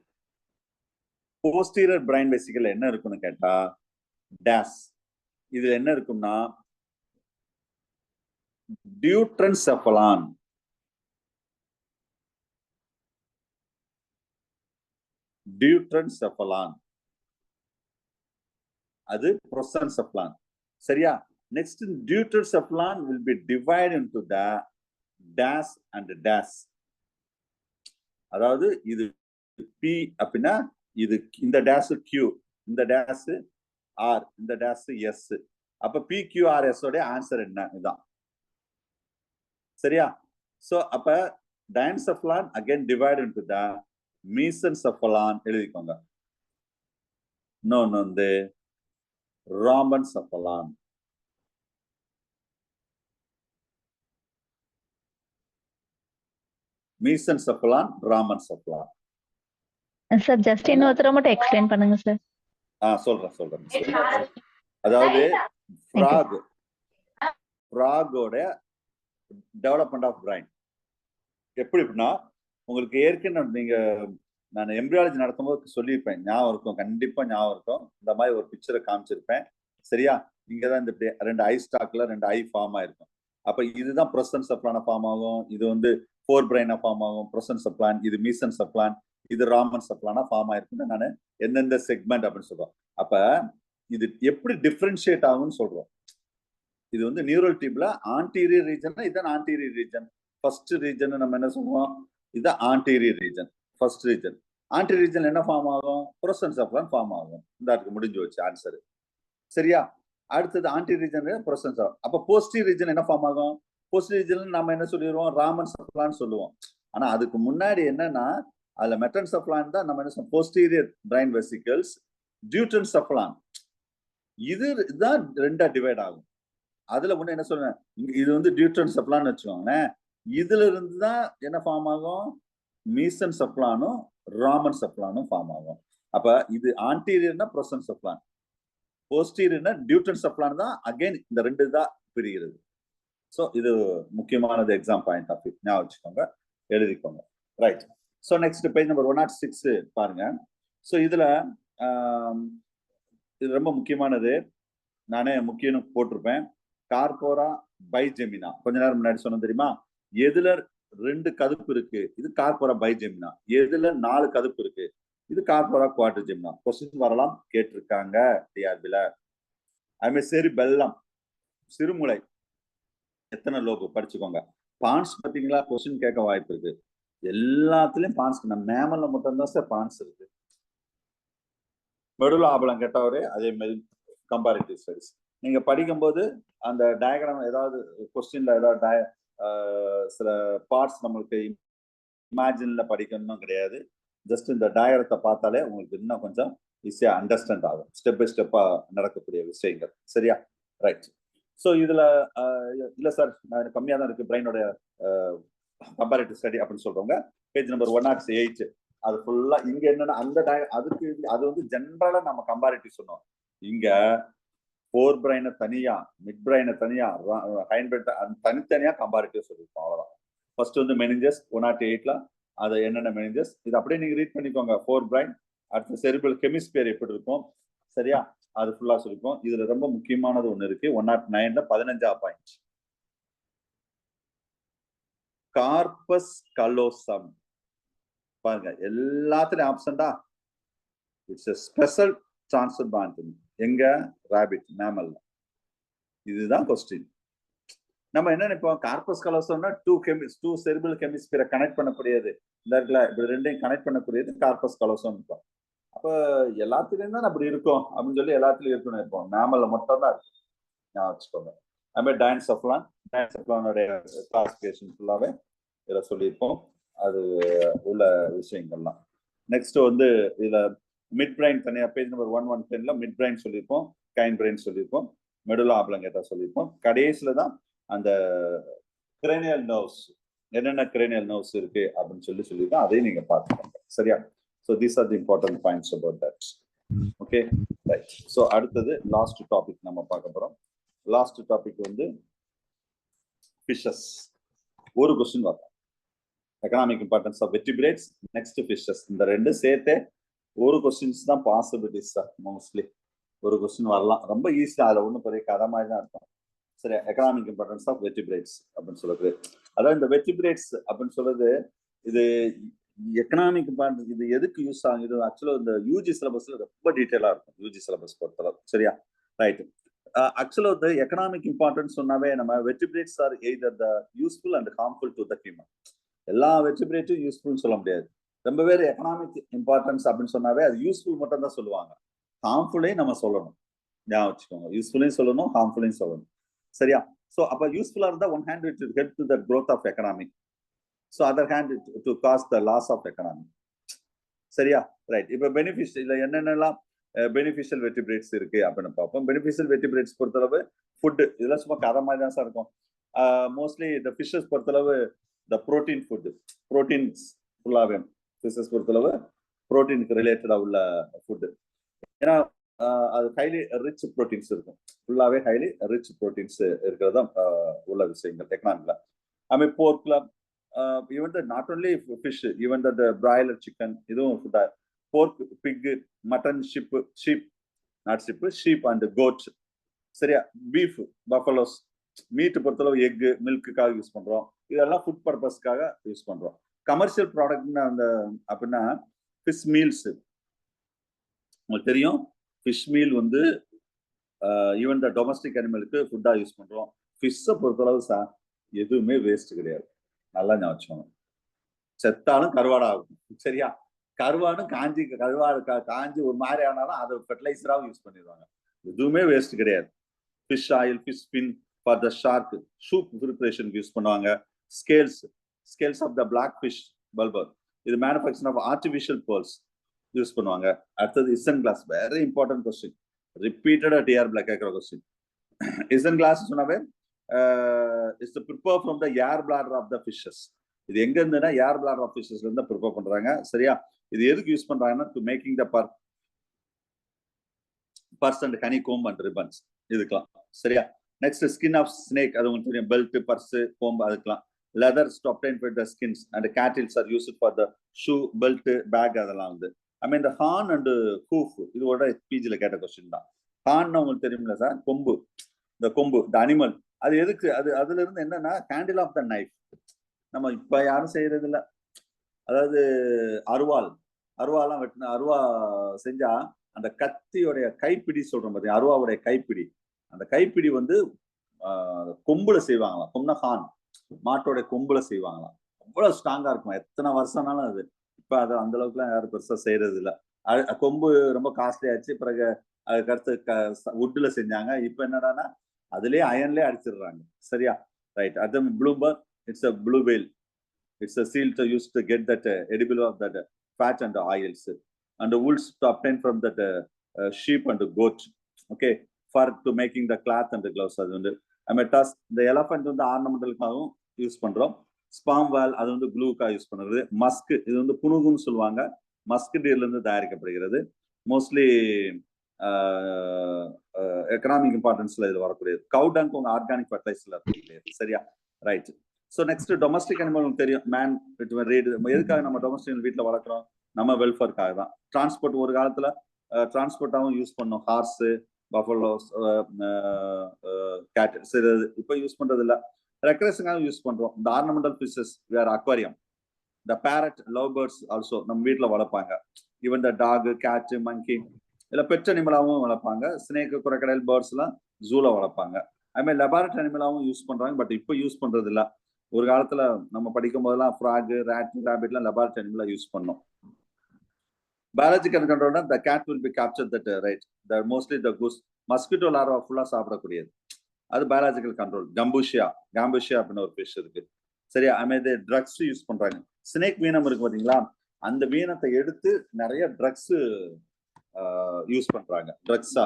Posterior brain vesicle என்ன இருக்குன்னு கேட்டா டேஸ். இதுல என்ன இருக்கும்னா டியூட்ரன்செஃபலான். டியூட்ரன்செஃபலான் அது ப்ரோசென்செஃபலான். சரியா? Next deuterencephalon will be divided into the dash and dash. அதாவது இது P அப்படின்னா இது இந்த டேஷ் Q, இந்த டேஷ் R, இந்த டேஷ் S. அப்ப PQRS உடைய ஆன்சர் என்ன? இதுதான். சரியா? சோ அப்ப diencephalon again divided into the mesencephalon எழுதிக்கோங்க. இன்னொன்னு வந்து rhombencephalon. mesencephalon, rhombencephalon. Sir just இன்னொரு தடவை மட்டும் எக்ஸ்பிளைன் பண்ணுங்க சார். சொல்றேன். அதாவது ஃப்ராகோட டெவலப்மெண்ட் ஆஃப் பிரைன் எப்படி அப்படின்னா, உங்களுக்கு ஏற்கனவே நீங்க நான் எம்பிரியாலஜி நடத்தும் போது சொல்லியிருப்பேன், ஞாபகம் இருக்கும், கண்டிப்பா ஞாபகம் இருக்கும். இந்த மாதிரி ஒரு பிக்சரை காமிச்சிருப்பேன். சரியா? இங்கதான் இந்த ரெண்டு ஐ ஸ்டாக்ல ரெண்டு ஐ ஃபார்ம் ஆயிருக்கும். அப்ப இதுதான் ப்ரோசென்செஃபலானா ஃபார்ம் ஆகும். இது வந்து ஃபோர் பிரைனா ஃபார்ம் ஆகும். ப்ரோசென்செஃபலான், இது மீசென்செஃபலான், இது ராமன்செஃபலானா ஃபார்ம் ஆயிருக்குன்னு நான் எந்தெந்த செக்மெண்ட் அப்படின்னு சொல்றோம். அப்ப இது எப்படி டிஃபரன்ஷியேட் ஆகும்னு சொல்றோம். இது வந்து நியூரல் டியூப்ல ஆன்டீரியர் ரீஜன், இதுதான் ஆன்டீரியர் ரீஜன். ஃபர்ஸ்ட் ரீஜன் நம்ம என்ன சொல்லுவோம்? இதுதான் anterior region, first region. Anterior region என்ன ஃபார்ம் ஆகும்? ப்ரோசென்செஃபலான் ஃபார்ம் ஆகும். இந்த அதுக்கு முடிஞ்சு வச்சு ஆன்சர். சரியா? அடுத்தது ஆன்டீரியர் ரீஜன் ப்ரோசென்செஃபலான். அப்ப போஸ்டீரியர் ரீஜன் என்ன ஃபார்ம் ஆகும்? போஸ்டீரியர் ரீஜன் நம்ம என்ன சொல்லிடுவோம்? ராமன்செஃபலான் சொல்லுவோம். ஆனா அதுக்கு முன்னாடி என்னன்னா, அதுல மெட்டன்செஃபலான் தான் நம்ம என்ன சொல்லுவோம்? Posterior brain vesicles, deuterencephalon. இதுதான் ரெண்டா டிவைட் ஆகும். அதுல ஒண்ணு என்ன சொல்றேன், இது வந்து டியூட்ரன்செஃபலான் வச்சுக்கோங்களேன். இதுல இருந்து தான் என்ன ஃபார்ம் ஆகும்? மீசென்செஃபலானும் ராமன்செஃபலானும் ஃபார்ம் ஆகும். அப்ப இது ஆன்டீரியர்னா ப்ரோசென்செஃபலான், போஸ்டீரியர்னா டியூட்ரன்செஃபலான் தான் அகைன் இந்த ரெண்டு தான் பிரிகிறது. சோ இது முக்கியமானது, எக்ஸாம் பாயிண்ட் ஆஃப் வியூ ஞாபகம் வச்சுக்கோங்க, எழுதிக்கோங்க. Right. So next page number 106 பாருங்க. சோ இதுல இது ரொம்ப முக்கியமானது, நானே முக்கியம் போட்டிருப்பேன். கார்போரா பைஜெமினா, கொஞ்ச நேரம் முன்னாடி சொன்ன தெரியுமா? எதுல 2 கதுப்பு இருக்கு? இது கார்போரா பைஜெமினா. எதுல 4 கதுப்பு இருக்கு? இது கார்போரா குவாட்ரிஜெமினா. கொஸ்டின் வரலாம், கேட்டிருக்காங்க டிஆர்பில. அதுமாதிரி செரிபெல்லம், சிறுமுளை எத்தனை லோபு படிச்சுக்கோங்க. பான்ஸ் பாத்தீங்களா? கொஸ்டின் கேட்க வாய்ப்பு இருக்கு. எல்லாத்துலயும் பான்ஸ், நம்ம மேமல்ல மட்டும்தான் சார் பான்ஸ் இருக்கு. மெடுலா ஆபலம் கேட்டவரே அதே மாதிரி கம்பேரிட்டிவ் ஸ்டடிஸ் நீங்க படிக்கும்போது அந்த டயக்ராம் ஏதாவது கொஸ்டின்ல ஏதாவது சில பார்ட்ஸ் நம்மளுக்கு இமேஜின்ல படிக்கணும் கிடையாது. ஜஸ்ட் இந்த டயக்ராத்தை பார்த்தாலே உங்களுக்கு இன்னும் கொஞ்சம் ஈஸியா அண்டர்ஸ்டாண்ட் ஆகும். ஸ்டெப் பை ஸ்டெப்பா நடக்கக்கூடிய விஷயங்கள். சரியா? ரைட். ஸோ இதுல இல்ல சார் நான் கம்மியா தான் இருக்கு பிரெயினோட கம்பேரிட்டிவ் ஸ்டடி அப்படின்னு சொல்றவங்க பேஜ் நம்பர் 108 அது ஃபுல்லா இங்க என்னன்னா அந்த அதுக்கு அது வந்து ஜென்ரலா நம்ம கம்பேரிட்டிவ் சொன்னோம். இங்க ஃபோர் பிரைனை தனியா, மிட் பிரைனை தனியா, ஹைண்ட் பிரைன் தனித்தனியா கம்பேரிட்டிவ் சொல்லியிருக்கோம். அவ்வளவுதான். ஃபர்ஸ்ட் வந்து மெனிஞ்சஸ் 108ல அது என்னென்ன மெனிஞ்சஸ் இது அப்படியே நீங்க ரீட் பண்ணிக்கோங்க. ஃபோர் பிரைன், அடுத்து செரிபிரல் ஹெமிஸ்பியர் எப்படி இருக்கும், சரியா? அது ஃபுல்லா சொல்லிருக்கோம். இதுல ரொம்ப முக்கியமானது ஒண்ணு இருக்கு 109ல 15 பாயிண்ட். கார்பஸ் கலோசம் பாருங்க, எல்லாத்துலயும் ஆப்ஷன்டா. It's a special transfer band. எங்க? ராபிட், மேமல்ல. இதுதான் கொஸ்டின். நம்ம என்ன நினைப்போம், கார்பஸ் கலோசம்னா டூ செரிபிள் ஹெமிஸ்பியரை கனெக்ட் பண்ணக்கூடியது, இந்த இடத்துல இப்படி ரெண்டையும் கனெக்ட் பண்ணக்கூடியது கார்பஸ் கலோசம் இருக்கும். அப்ப எல்லாத்துலயும் தான் அப்படி இருக்கும் அப்படின்னு சொல்லி எல்லாத்துலயும் இருக்குன்னு இருப்போம். மேமல்ல மட்டும் தான் இருக்கு, நான் வச்சுக்கோங்க. அதுமாதிரி டைன்செஃப்லானுடைய கிளாசிபிகேஷன் ஃபுல்லாவே இதில் சொல்லியிருப்போம். அது உள்ள விஷயங்கள்லாம். நெக்ஸ்ட் வந்து இதுல மிட் பிரைன் தனியா பேஜ் நம்பர் 110ல மிட் பிரைன் சொல்லியிருப்போம், கைன் பிரைன் சொல்லியிருப்போம், மெடுலா ஆப்லங்கேட்டா சொல்லியிருப்போம். கடைசியில தான் அந்த கிரேனியல் நர்வ்ஸ், என்னென்ன கிரேனியல் நர்வ்ஸ் இருக்கு அப்படின்னு சொல்லியிருக்கோம். அதையும் நீங்க பார்த்துக்கோங்க. சரியா? So these are the important points about that. Okay, right. So அடுத்தது லாஸ்ட் டாபிக் நம்ம பார்க்க போறோம். லாஸ்ட் டாபிக் வந்து ஃபிஷஸ். ஒரு கொஸ்டின் வரலாம். Economic importance of vertebrates, next fishes. இந்த ரெண்டு சேர்த்து ஒரு கொஸ்டின்ஸ் தான் பாசிபிலிட்டிஸ் சார். மோஸ்ட்லி ஒரு கொஸ்டின் வரலாம், ரொம்ப ஈஸியா, அதில் ஒன்றும் பெரிய கதை மாதிரி தான் இருக்கும். சரி, எக்கனாமிக் இம்பார்ட்டன்ஸ் ஆஃப் வெர்டிபிரேட்ஸ் அப்படின்னு சொல்றது. அதாவது இந்த வெர்டிபிரேட்ஸ் அப்படின்னு சொல்றது, இது எக்கனாமிக் இம்பார்ட்டன்ஸ், இது எதுக்கு யூஸ் ஆகும்? இது ஆக்சுவலா இந்த யூஜி சிலபஸ்ல ரொம்ப டீட்டெயிலா இருக்கும், யூஜி சிலபஸ் பொறுத்தளவு. சரியா? ரைட். ஆக்சுவலா வந்து எக்கனாமிக் இம்பார்ட்டன்ஸ் சொன்னாவே நம்ம vertebrates are either the useful and harmful to the human. எல்லா வெர்டிபிரேட்டும் யூஸ்ஃபுல்னு சொல்ல முடியாது. ரொம்ப பேர் எக்கனாமிக் இம்பார்ட்டன்ஸ் அப்படின்னு சொன்னாவே அது யூஸ்ஃபுல் மட்டும் தான் சொல்லுவாங்க. ஹார்ம்ஃபுல்லையும் நம்ம சொல்லணும், ஞாபகம் வச்சுக்கோங்க. யூஸ்ஃபுல்லையும் சொல்லணும், ஹார்ம்ஃபுல்லையும் சொல்லணும். சரியா? ஸோ அப்போ யூஸ்ஃபுல்லா இருந்தா one hand it will help to the growth of economic, so other hand to cause the loss of economic. சரியா? ரைட். இப்போ பெனிஃபிஷியல் என்னென்னலாம் பெனிஃபிஷியல் வெர்டிபிரேட்ஸ் இருக்கு அப்படின்னு பார்ப்போம். பெனிஃபிஷியல் வெர்டிபிரேட்ஸ் பொறுத்தளவு ஃபுட்டு, இதெல்லாம் சும்மா கதை மாதிரி தான் சார் இருக்கும். மோஸ்ட்லி இந்த ஃபிஷஸ் பொறுத்தளவு த ப்ரோட்டீன் ஃபுட்டு, ப்ரோட்டீன்ஸ் ஃபுல்லாகவே ஃபிஷஸ் பொறுத்தளவு ப்ரோட்டீனுக்கு ரிலேட்டடாக உள்ள ஃபுட்டு. ஏன்னா அது ஹைலி ரிச் ப்ரோட்டீன்ஸ் இருக்கும், ஃபுல்லாகவே ஹைலி ரிச் ப்ரோட்டீன்ஸ் இருக்கிறதா உள்ள விஷயங்கள் எக்கனாமிக்ல. அதுமாதிரி போர்க்ல even the not only fish, even the broiler chicken, இதுவும் pork, pig, mutton, sheep not sheep and goat. சரியா? பீஃப், பஃபலோஸ், மீட் பொறுத்தளவு எக்கு, மில்க்குக்காக யூஸ் பண்றோம். இதெல்லாம் ஃபுட் பர்பஸ்க்காக யூஸ் பண்றோம். கமர்ஷியல் ப்ராடக்ட்னு அந்த அப்படின்னா ஃபிஷ் மீல்ஸ் உங்களுக்கு தெரியும். ஃபிஷ் மீல் வந்து ஈவன் த டொமஸ்டிக் அனிமலுக்கு ஃபுட்டா யூஸ் பண்றோம். ஃபிஷ்ஷை பொறுத்தளவு சார் எதுவுமே வேஸ்ட் கிடையாது, நல்லா ஞாபகம். செத்தாலும் கருவாடா ஆகும். சரியா? கருவாடும் காஞ்சி ஒரு மாதிரி ஆனாலும் அதை ஃபெர்டிலைசராகவும் யூஸ் பண்ணிடுவாங்க. எதுவுமே வேஸ்ட் கிடையாது. Fish oil, fish spin for the shark, soup ப்ரிப்பரேஷனுக்கு யூஸ் பண்ணுவாங்க. Scales of the black fish பல்பர், இது manufacture of artificial pearls use பண்ணுவாங்க. அடுத்தது isinglass, very important question, ரிப்பீட்டடா டிஆர் பிளாக் கேட்கிற கொஸ்டின். இசன் கிளாஸ் சொன்னாவே is prepare from the air bladder of the fishes. இது எங்க இருந்துன்னா ஏர் பிளாடர் ஆஃப் ஃபிஷஸ்ல இருந்து ப்ரிப்பேர் பண்றாங்க. சரியா? இது எதுக்கு யூஸ் பண்றாங்கன்னா to making the purse and honey comb and ribbons, இதுக்கெல்லாம். சரியா? நெக்ஸ்ட் ஸ்கின் ஆஃப் ஸ்னேக், அது உங்களுக்கு தெரியும், பெல்ட், பர்ஸ், கோம்பு, அதுக்கெல்லாம். Leathers to obtain with the skins and cattles are used for the shoe, belt, bag, அதெல்லாம் வந்து. ஐ மீன் இந்த ஹார்ன் அண்ட் ஹூஃப், இதோட பிஜில கேட்ட கொஸ்டின் தான். ஹார்ன் உங்களுக்கு தெரியுமில்ல சார், கொம்பு, இந்த கொம்பு, த அனிமல், அது எதுக்கு? அதுல இருந்து என்னன்னா கேண்டில் ஆஃப் த நைஃப். நம்ம இப்ப யாரும் செய்யறது இல்லை. அதாவது அருவாலாம் வெட்டின அருவா செஞ்சா அந்த கத்தியோடைய கைப்பிடி சொல்றோம் பார்த்தீங்க, அருவாவுடைய கைப்பிடி, அந்த கைப்பிடி வந்து கொம்புல செய்வாங்களாம். கொம்புனா ஹார்ன், மாட்டோட கொம்புல செய்வாங்களாம். அவ்வளவு ஸ்ட்ராங்கா இருக்கும், எத்தனை வருஷம்னாலும் அது. இப்ப அது அந்த அளவுக்குலாம் யாரும் பெருசா செய்யறது இல்லை. கொம்பு ரொம்ப காஸ்ட்லி ஆச்சு. பிறகு அதுக்கு அடுத்து வுட்ல செஞ்சாங்க. இப்ப என்னடான்னா அதுலயே அயன்லயே அடிச்சிடுறாங்க. சரியா? ரைட். அது bluebird, it's a blue whale, it's a seal to use to get that edible of that fat and oils, and the wools to obtain from that sheep and goat. Okay, for to making the cloth and the gloves. அது வந்து அமெட்டாஸ், இந்த elephant வந்து ஆர்னமெண்டலுக்காகவும் use பண்றோம். Spam வால், அது வந்து க்ளூக்காக use பண்ணுறது. Musk, இது வந்து புனுகுன்னு சொல்லுவாங்க, மஸ்க் டீர்ல இருந்து தயாரிக்கப்படுகிறது. மோஸ்ட்லி எக்கனாமிக் இம்பார்ட்டன்ஸ்ல இது வரக்கூடியது. கவுடங்க் உங்க ஆர்கானிக் ஃபர்டிலைசர்ல இருக்கக்கூடியது. சரியா? Right. So next domestic animal உங்களுக்கு தெரியும், மேன் ரீடு. எதுக்காக நம்ம டொமஸ்டிக் வீட்டில் வளர்க்குறோம்? நம்ம வெல்ஃபேர்க்காக தான். டிரான்ஸ்போர்ட், ஒரு காலத்துல டிரான்ஸ்போர்ட்டாகவும் யூஸ் பண்ணோம். ஹார்ஸு, பஃபலோஸ், கேட், சரி, இப்போ யூஸ் பண்றது இல்லை. ரெக்ரேஷனுக்காக யூஸ் பண்றோம். இந்த ஆர்னமெண்டல் ஃபிஷஸ் வேர் அக்வாரியம். த பேரட், லவ் பேர்ட்ஸ் ஆல்சோ நம்ம வீட்டில் வளர்ப்பாங்க. ஈவன் த டாக், கேட்டு, மங்கி, இல்லை பெட் அனிமலாகவும் வளர்ப்பாங்க. ஸ்னேக்கு, குரக்கடைல், பேர்ட்ஸ் எல்லாம் ஜூல வளர்ப்பாங்க. அது மாதிரி லெபார்டரி அனிமலாவும் யூஸ் பண்றாங்க, பட் இப்போ யூஸ் பண்றது இல்ல. ஒரு காலத்துல நம்ம படிக்கும் போதெல்லாம் ஃப்ராக், ரேட், ரேபிட்லாம் லெபார்டரி அனிமலா யூஸ் பண்ணோம். பயாலஜிக்கல் கண்ட்ரோல்னா the cat will be captured that right, the mostly the goose mosquito larva ஃபுல்லா சாப்பிடக்கூடியது, அது பயாலஜிக்கல் கண்ட்ரோல். கம்பூஷியா அப்படின்னு ஒரு ஃபிஷ் இருக்கு. சரியா, அமைதி ட்ரக்ஸ் யூஸ் பண்றாங்க. ஸ்னேக் வீனம் இருக்கு பாத்தீங்களா, அந்த வீனத்தை எடுத்து நிறைய ட்ரக்ஸ் யூஸ் பண்றாங்க, ட்ரக்ஸா.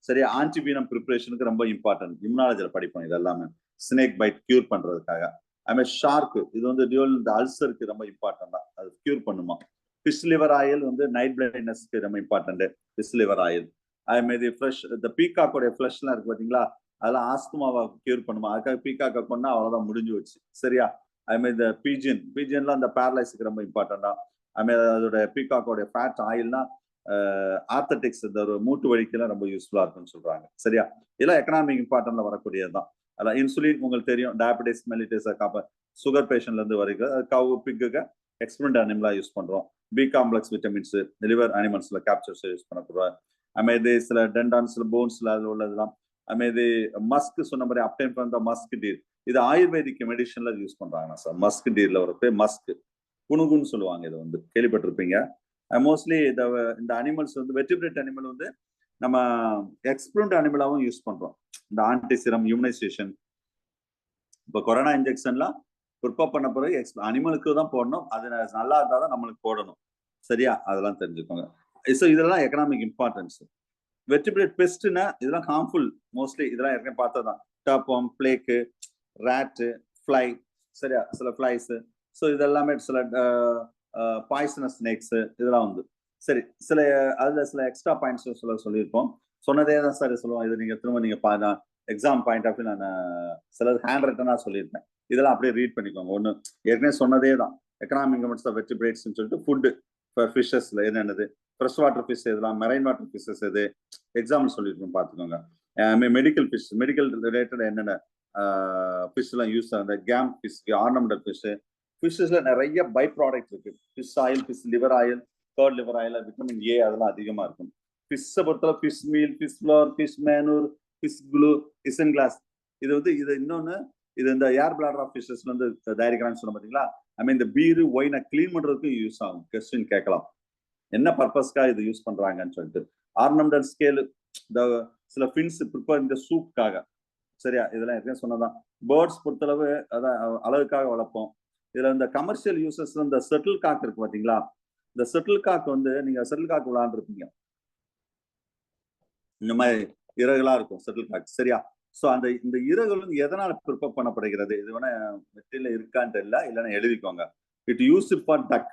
சரியா, ஆன்டி வீனம் ப்ரிப்பரேஷனுக்கு ரொம்ப இம்பார்ட்டன்ட், இம்யூனாலஜில படிப்போம் இது எல்லாமே, ஸ்னேக் பைட் கியூர் பண்றதுக்காக. அதுமாதிரி ஷார்க், இது வந்து டியூல் இந்த அல்சருக்கு ரொம்ப இம்பார்ட்டன்ட் தான், அது கியூர் பண்ணுமா. ஃபிஷ் லிவர் ஆயில் வந்து நைட் பிளைண்ட்னஸ்க்கு ரொம்ப இம்பார்ட்டன்ட், ஃபிஷ் லிவர் ஆயில். அதே மாதிரி ஃப்ரெஷ் இந்த பீகாக்கோடைய ஃப்ளஷ்லாம் இருக்கு பாத்தீங்களா, அதெல்லாம் ஆஸ்துமாவை கியூர் பண்ணுமா, அதுக்காக பீகாக்கை கொண்டா அவ்வளவுதான் முடிஞ்சு வச்சு. சரியா, அது மாதிரி இந்த பீஜன்லாம் அந்த பேரலைஸுக்கு ரொம்ப இம்பார்ட்டன்டா. அது மாதிரி அதோட பீகாக்கோடைய ஃபேட் ஆயில்னா ஆர்த்தட்டிக்ஸ், இந்த ஒரு மூட்டு வலிக்கெல்லாம் ரொம்ப யூஸ்ஃபுல்லா இருக்குன்னு சொல்றாங்க. சரியா, இதெல்லாம் எக்கனாமிக் இம்பார்ட்டன்ட்ல வரக்கூடியதுதான். அதான் இன்சுலின் உங்களுக்கு தெரியும், டயபெட்டிஸ் மெலிட்டஸ் சுகர் பேஷண்ட்ல இருந்து வரைக்கும் கவு பிக்குக்கு எக்ஸ்பெரிமெண்ட் அனிமலா யூஸ் பண்றோம். பி காம்ப்ளெக்ஸ் விட்டமின்ஸ் லிவர் அனிமல்ஸ்ல கேப்சர்ஸ் யூஸ் பண்ணக்கூடாது. அதுமாதிரி சில டெண்டான்ஸ்ல போன்ஸ்ல அதுல உள்ளதெல்லாம். அதுமாதிரி மஸ்க் சொன்ன மாதிரி அப்டைம் பண்ண மஸ்க் டீர், இது ஆயுர்வேதிக் மெடிசன்ல யூஸ் பண்றாங்க சார். மஸ்க் டீர்ல ஒரு பேர் மஸ்க் புனுகுன்னு சொல்லுவாங்க, இதை வந்து கேள்விப்பட்டிருப்பீங்க. மோஸ்ட்லி இந்த அனிமல்ஸ் வந்து வெர்டிபிரேட் அனிமல் வந்து நம்ம எக்ஸ்பெரிமெண்ட் அனிமலாவும் யூஸ் பண்றோம். இந்த ஆன்டிசிரம் இம்யூனைசேஷன், இப்போ கொரோனா இன்ஜெக்ஷன்லாம் ப்ரிப்பேர் பண்ண பிறகு அனிமலுக்கு தான் போடணும், அது நல்லா இருந்தா தான் நம்மளுக்கு போடணும். சரியா, அதெல்லாம் தெரிஞ்சுக்கோங்க. ஸோ இதெல்லாம் எக்கனாமிக் இம்பார்ட்டன்ஸ். வெர்டிபிரேட் பெஸ்ட்னா இதெல்லாம் ஹார்ம்ஃபுல், மோஸ்ட்லி இதெல்லாம் ஏற்கனவே பார்த்ததான், டாப்வார்ம், பிளேக்கு, ரேட்டு, ஃப்ளை. சரியா, சில ஃப்ளைஸ். ஸோ இதெல்லாமே சில பாய்சனஸ் ஸ்னேக்ஸ் இதெல்லாம் வந்து. சரி, சில அதுல சில எக்ஸ்ட்ரா பாயிண்ட்ஸ் சொல்லியிருப்போம், சொன்னதே தான் சார் சொல்லுவோம். இது நீங்க திரும்ப நீங்க எக்ஸாம் பாயிண்ட் ஆஃப் நான் சிலது ஹேண்ட் ரிட்டனா சொல்லியிருப்பேன், இதெல்லாம் அப்படியே ரீட் பண்ணிக்கோங்க. ஒன்று ஏற்கனவே சொன்னதே தான், எக்கனாமிக் கமெண்ட்ஸ் ஆஃப் வெர்டிபிரேட்ஸ்னு சொல்லிட்டு ஃபுட் ஃபிஷஸ்ல என்னென்னது, ஃப்ரெஷ் வாட்டர் ஃபிஷ் எதெல்லாம், மெரைன் வாட்டர் ஃபிஷஸ் எது, எக்ஸாம்பிள் சொல்லியிருக்கோம் பார்த்துக்கோங்க. மெடிக்கல் ஃபிஷ், மெடிக்கல் ரிலேட்டட் என்னென்ன ஃபிஷ் எல்லாம் யூஸ் ஆகுது, கேம் ஃபிஷ், ஆர்னமெண்டல் ஃபிஷ். ஃபிஷ்ஷஸ்ல நிறைய பை ப்ராடக்ட் இருக்கு, fish oil, fish liver oil, cod liver oil, vitamin A அதெல்லாம் அதிகமா இருக்கும். ஃபிஷ்ஷை பொறுத்தவரை fish meal, fish flour, fish manure, fish glue, isinglass. இது வந்து இது இன்னொன்னு, இது இந்த ஏர் பிளாடர் ஆஃப் ஃபிஷஸ்ல வந்து தயாரிக்கிறான்னு சொன்ன பார்த்தீங்களா, ஐ மீன் இந்த பீரு ஒயினை கிளீன் பண்றதுக்கு யூஸ் ஆகும். கொஸ்டின் கேட்கலாம், என்ன பர்பஸ்க்காக இது யூஸ் பண்றாங்கன்னு சொல்லிட்டு. ஆர்னமெண்டல் ஸ்கேல், இந்த சில ஃபின்ஸ் ப்ரிப்பேர் இந்த சூப்புக்காக. சரியா, இதெல்லாம் ஏற்கனவே சொன்னதான். பேர்ட்ஸ் பொறுத்தளவு அதான் அழகுக்காக வளர்ப்போம். இதுல இந்த கமர்ஷியல் யூசஸ்ல இந்த செட்டில் காக் இருக்கு பாத்தீங்களா, இந்த செட்டில் காக் வந்து நீங்க செட்டில் காக் விளையாண்டுருப்பீங்க, இந்த மாதிரி இறகுலாம் இருக்கும் செட்டில் காக். சரியா, ஸோ அந்த இந்த இறகுகள் வந்து எதனால ப்ரிப்பேர் பண்ணப்படுகிறது, இது வேணா மெட்டீரியல் இருக்கான்னு தெரியல, இல்லைன்னா எழுதிக்கோங்க. It use for duck.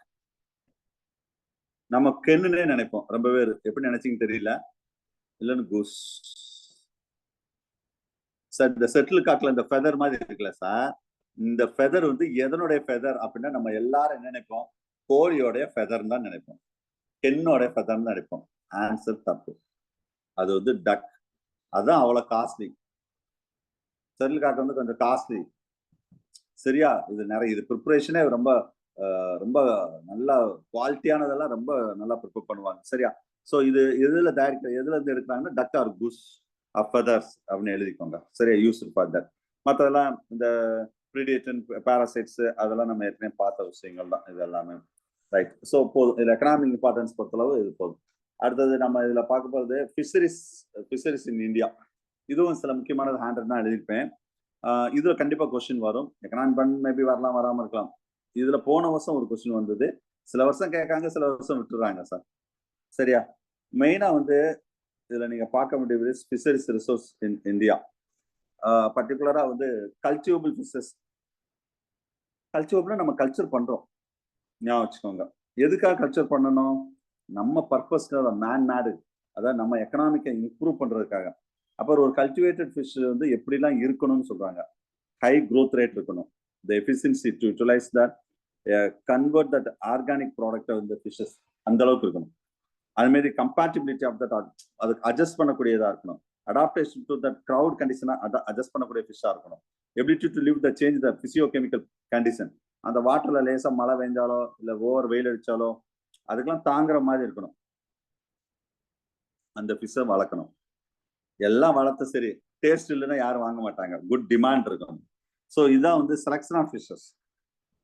நம்ம கென்னுனே நினைப்போம், ரொம்ப பேர் எப்படி நினைச்சிங்க தெரியல, இல்லைன்னு கூஸ். சார் இந்த செட்டில் காக்ல இந்த ஃபெதர் மாதிரி இருக்குல்ல சார், இந்த ஃபெதர் வந்து எதனுடைய ஃபெதர் அப்படின்னா நம்ம எல்லாரும் என்ன நினைப்போம், கோழியோடைய ஃபெதர் தான் நினைப்போம், கென்னோடைய ஃபெதர் தான் நினைப்போம். ஆன்சர் தப்பு, அது வந்து டக். அதுதான் அவ்வளவு காஸ்ட்லி. செட்டில் காக் வந்து கொஞ்சம் காஸ்ட்லி. சரியா, இது நிறைய, இது ப்ரிப்பரேஷனே ரொம்ப ரொம்ப நல்லா குவாலிட்டியானதெல்லாம் ரொம்ப நல்லா ப்ரிப்பேர் பண்ணுவாங்க. சரியா, ஸோ இது எதுல தயாரிக்க, எதுல இருந்து எடுக்கிறாங்கன்னா டக் ஆர் கூஸ் ஆஃப் ஃபெதர்ஸ் அப்படின்னு எழுதிக்கோங்க. சரியா, யூஸ் ஃபார் தட். மற்றதெல்லாம் இந்த ப்ரீடேட்டன், பாராசைட்ஸ் அதெல்லாம் நம்ம ஏற்கனவே பார்த்த விஷயங்கள் தான் இது எல்லாமே. ரைட், ஸோ போதும், இது எக்கனாமிக் இம்பார்ட்டன்ஸ் பொறுத்தளவு இது போதும். அடுத்தது நம்ம இதுல பார்க்க போகிறது ஃபிஷரிஸ் இன் இந்தியா. இதுவும் சில முக்கியமானது ஹேண்ட் தான் எழுதியிருப்பேன். இதுல கண்டிப்பா கொஸ்டின் வரும், எக்கனாமிக் மேபி வரலாம், வராம இருக்கலாம். இதுல போன வருஷம் ஒரு கொஸ்டின் வந்தது, சில வருஷம் கேட்காங்க, சில வருஷம் விட்டுறாங்க சார். சரியா, மெயினா வந்து இதுல நீங்க பார்க்க வேண்டியது ஃபிஷரிஸ் ரிசோர்ஸ் இன் இந்தியா, பர்டிகுலரா வந்து கல்டிவபிள் ஃபிஷஸ். கல்டிவபிள் நம்ம கல்ச்சர் பண்றோம், ஞாபகம் வச்சுக்கோங்க. எதுக்காக கல்ச்சர் பண்ணணும், நம்ம பர்பஸ்க்காக, மேன் மேடு, அதாவது நம்ம எக்கனாமிக்கை இம்ப்ரூவ் பண்றதுக்காக. அப்புறம் ஒரு கல்டிவேட்டட் ஃபிஷ் வந்து எப்படிலாம் இருக்கணும்னு சொல்றாங்க, ஹை growth rate இருக்கணும், the efficiency to utilize that, convert that organic product of the fishes அந்த அளவுக்கு இருக்கணும். அது மாதிரி கம்பேட்டிபிலிட்டி ஆஃப் தட், அதுக்கு அட்ஜஸ்ட் பண்ணக்கூடியதா இருக்கணும். அடாப்டேஷன் டு தட் கிரவுட் கண்டிஷனா அட்ஜஸ்ட் பண்ணக்கூடிய ஃபிஷ்ஷா இருக்கணும். Ability to live the change the physiochemical condition, அந்த வாட்டர்ல லேசா மழை பெஞ்சாலோ இல்ல ஓவர் வெயில் அடிச்சாலோ அதுக்கெல்லாம் தாங்குற மாதிரி இருக்கணும், அந்த ஃபிஷ்ஷை வளர்க்கணும். எல்லாம் வளர்த்த சரி, டேஸ்ட் இல்லைன்னா யாரும் வாங்க மாட்டாங்க, குட் டிமாண்ட் இருக்கும். ஸோ இதுதான் வந்து செலக்ஷன் ஆஃப் ஃபிஷஸ்.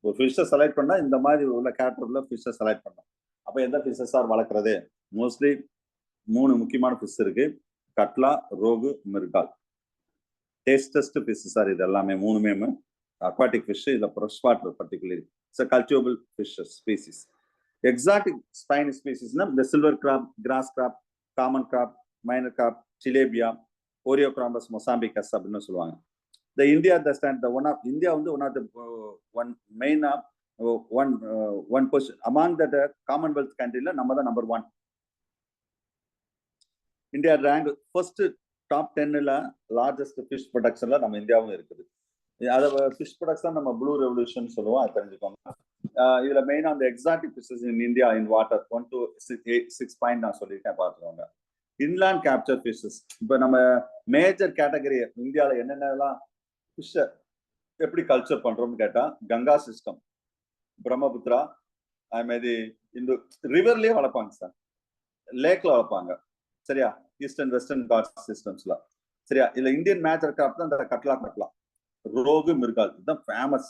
ஒரு ஃபிஷ்ஷை செலக்ட் பண்ணா இந்த மாதிரி உள்ள கேட்டகரியில ஃபிஷ்ஷை செலக்ட் பண்ணலாம். அப்போ எந்த ஃபிஷ்ஷஸ் சார் வளர்க்குறது? மோஸ்ட்லி 3 முக்கியமான ஃபிஷ் இருக்கு, catla, rohu, mrigal. Tastiest fish sir இது எல்லாமே 3மே அக்வாட்டிக் ஃபிஷ். இதுல fresh water particularly it's culturable fishes species. Exotic spine ஸ்பீசிஸ்னா இந்த silver carp, grass carp, common carp, minor carp, tilapia, Oreochromis mossambicus அப்படின்னு சொல்லுவாங்க. இந்த இந்தியா இந்தியா வந்து ஒன் மெயினா one position among that Commonwealth கண்ட்ரில நம்ம தான் number 1. India rank first top 10ல லார்ஜஸ்ட் ஃபிஷ் ப்ரொடக்ஷன்ல நம்ம இந்தியாவும் இருக்குது. அதை ஃபிஷ் ப்ரொடக்ஷன் நம்ம ப்ளூ ரெவல்யூஷன் சொல்லுவோம், அது தெரிஞ்சுக்கோங்க. இதுல மெயினா அந்த exotic fishes in India in water 1 to 6 point நான் சொல்லியிருக்கேன், பார்த்துக்கோங்க. இன்லாண்ட் கேப்சர் ஃபிஷஸ், இப்போ நம்ம மேஜர் கேட்டகரி இந்தியாவில் என்னென்னலாம் ஃபிஷ்ஷை எப்படி கல்ச்சர் பண்றோம்னு கேட்டா, கங்கா சிஸ்டம், பிரம்மபுத்திரா, அது மாதிரி இந்த ரிவர்லயே வளர்ப்பாங்க சார், லேக்ல வளர்ப்பாங்க. சரியா? ஈஸ்டர்ன் வெஸ்டர்ன் காட் சிஸ்டம்ஸ்ல. சரியா? இதுல இந்தியன் மேஜர் கிராப் தான் இந்த கட்லா, ரோகு, மிர்கால், இதுதான் ஃபேமஸ்.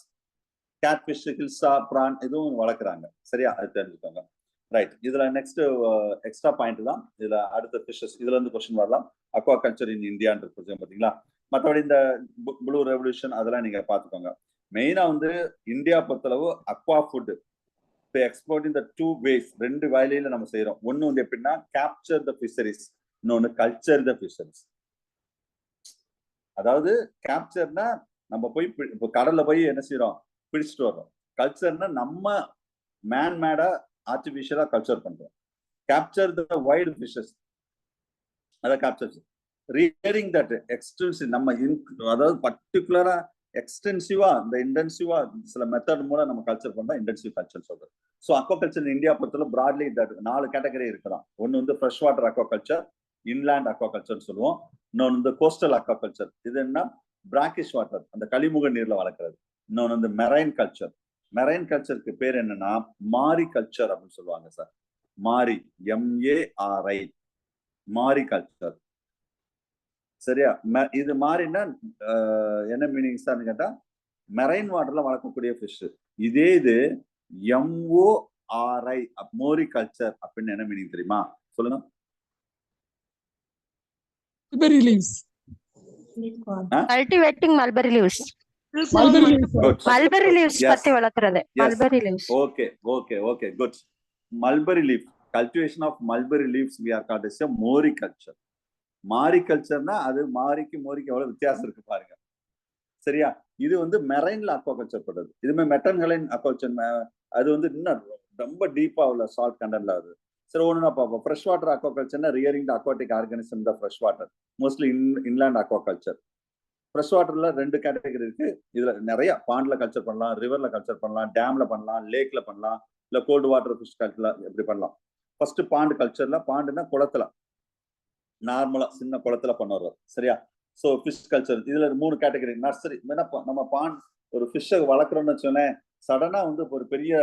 கேட் ஃபிஷ், ஹில்சா, பிரான் இதுவும் வளர்க்குறாங்க. சரியா? அது தெரிஞ்சுக்கோங்க. ரைட். இதுல நெக்ஸ்ட் எக்ஸ்ட்ரா பாயிண்ட் தான் இதுல அடுத்த ஃபிஷஸ். இதுல இருந்து கொஸ்டின் வரலாம். அக்வா கல்ச்சர் இன் இந்தியான்ற கொஸ்டின் பாத்தீங்களா? மற்றபடி இந்த ப்ளூ ரெவல்யூஷன் அதெல்லாம் நீங்க பாத்துக்கோங்க. மெயினா வந்து இந்தியா பொறுத்தளவு அக்வா ஃபுட் எக்ஸ்போர்ட் இந்த 2 ways, 2 வழியில நம்ம செய்யறோம். ஒன்னு வந்து எப்படின்னா கேப்சர் த ஃபிஷரிஸ், இன்னொன்னு கல்ச்சர் த ஃபிஷரிஸ். அதாவது கேப்சர்னா நம்ம போய் இப்போ கடல்ல போய் என்ன செய்யறோம், பிடிச்சிட்டு வர்றோம். கல்ச்சர்னா நம்ம மேன்மேடா ஆர்டிபிஷியலா கல்ச்சர் பண்றோம். கேப்சர் த வைல்ட் ஃபிஷஸ், அதான் கேப்சர். ரியரிங் தட் எக்ஸ்டென்சிவ், நம்ம அதாவது பர்டிகுலரா எக்ஸ்டென்சிவா இந்த இன்டென்சிவா சில மெத்தட் மூலம் நம்ம கல்ச்சர் பண்ணா இன்டென்சிவ் கல்ச்சர் சொல்றோம். ஸோ அக்வாகல்ச்சர் இந்தியா பொறுத்தவரை ப்ராட்லி 4 கேட்டகரி இருக்கலாம். ஒன்னு வந்து fresh water aquaculture, inland aquaculture சொல்லுவோம். இன்னொன்று வந்து கோஸ்டல் அக்வாகல்ச்சர், இது என்ன பிராக்கிஷ் வாட்டர், அந்த கழிமுக நீர்ல வளர்க்கறது. இன்னொன்று வந்து மெரைன் கல்ச்சர். மெரைன் கல்ச்சருக்கு பேர் என்னன்னா மாரி கல்ச்சர் அப்படின்னு சொல்லுவாங்க சார். மாரி, MARI, மாரி கல்ச்சர். சரியா? இது மாறினா என்ன மீனிங் சார்னு கேட்டா மெரைன் வாட்டர்ல வளர்க்கக்கூடிய ஃபிஷ். இதே இது MORI மோரி கல்ச்சர் அப்படின்னு என்ன மீனிங் தெரியுமா? சொல்லுங்க. mulberry leaves. Cultivating mulberry leaves. Mulberry leaves. Good. Mulberry leaves Yes. பத்தி வளர்க்கறது. Yes. Mulberry leaves. Okay, good. Mulberry leaf, cultivation of mulberry leaves we are called as a mori culture. மாரி கல்ச்சர்னா அது மாரிக்கு மோரிக்கு எவ்வளவு வித்தியாசம் இருக்கு பாருங்க. சரியா? இது வந்து மெரைன்ல அக்வாகல்ச்சர் பண்றது. இதுமே மெட்டன்களைன் அக்வாகல்ச்சர், அது வந்து இன்னும் ரொம்ப டீப்பா உள்ள சால்ட் கண்டென்ட்ல ஆகுது. சரி, ஒண்ணுனா பார்ப்போம். ஃப்ரெஷ் வாட்டர் அக்வாகல்ச்சர்னா rearing the aquatic organism the fresh water, mostly inland aquaculture. Fresh வாட்டர்ல 2 கேட்டகரி இருக்கு. இதுல நிறைய பாண்ட்ல கல்ச்சர் பண்ணலாம், ரிவர்ல கல்ச்சர் பண்ணலாம், டேம்ல பண்ணலாம், லேக்ல பண்ணலாம், இல்ல கோல்டு வாட்டர் ஃபிஷ் கல்ச்சர்ல எப்படி பண்ணலாம். ஃபர்ஸ்ட் பாண்ட் கல்ச்சர்ல, பாண்டுனா குளத்துல, நார்மலா சின்ன குளத்துல பண்ணுறது. சரியா? ஸோ ஃபிஷ் கல்ச்சர் இதுல 3 கேட்டகரி. நர்சரி, நம்ம பாண்ட் ஒரு ஃபிஷ்ஷை வளர்க்குறோம்னு வச்சோன்னே சடனா வந்து ஒரு பெரிய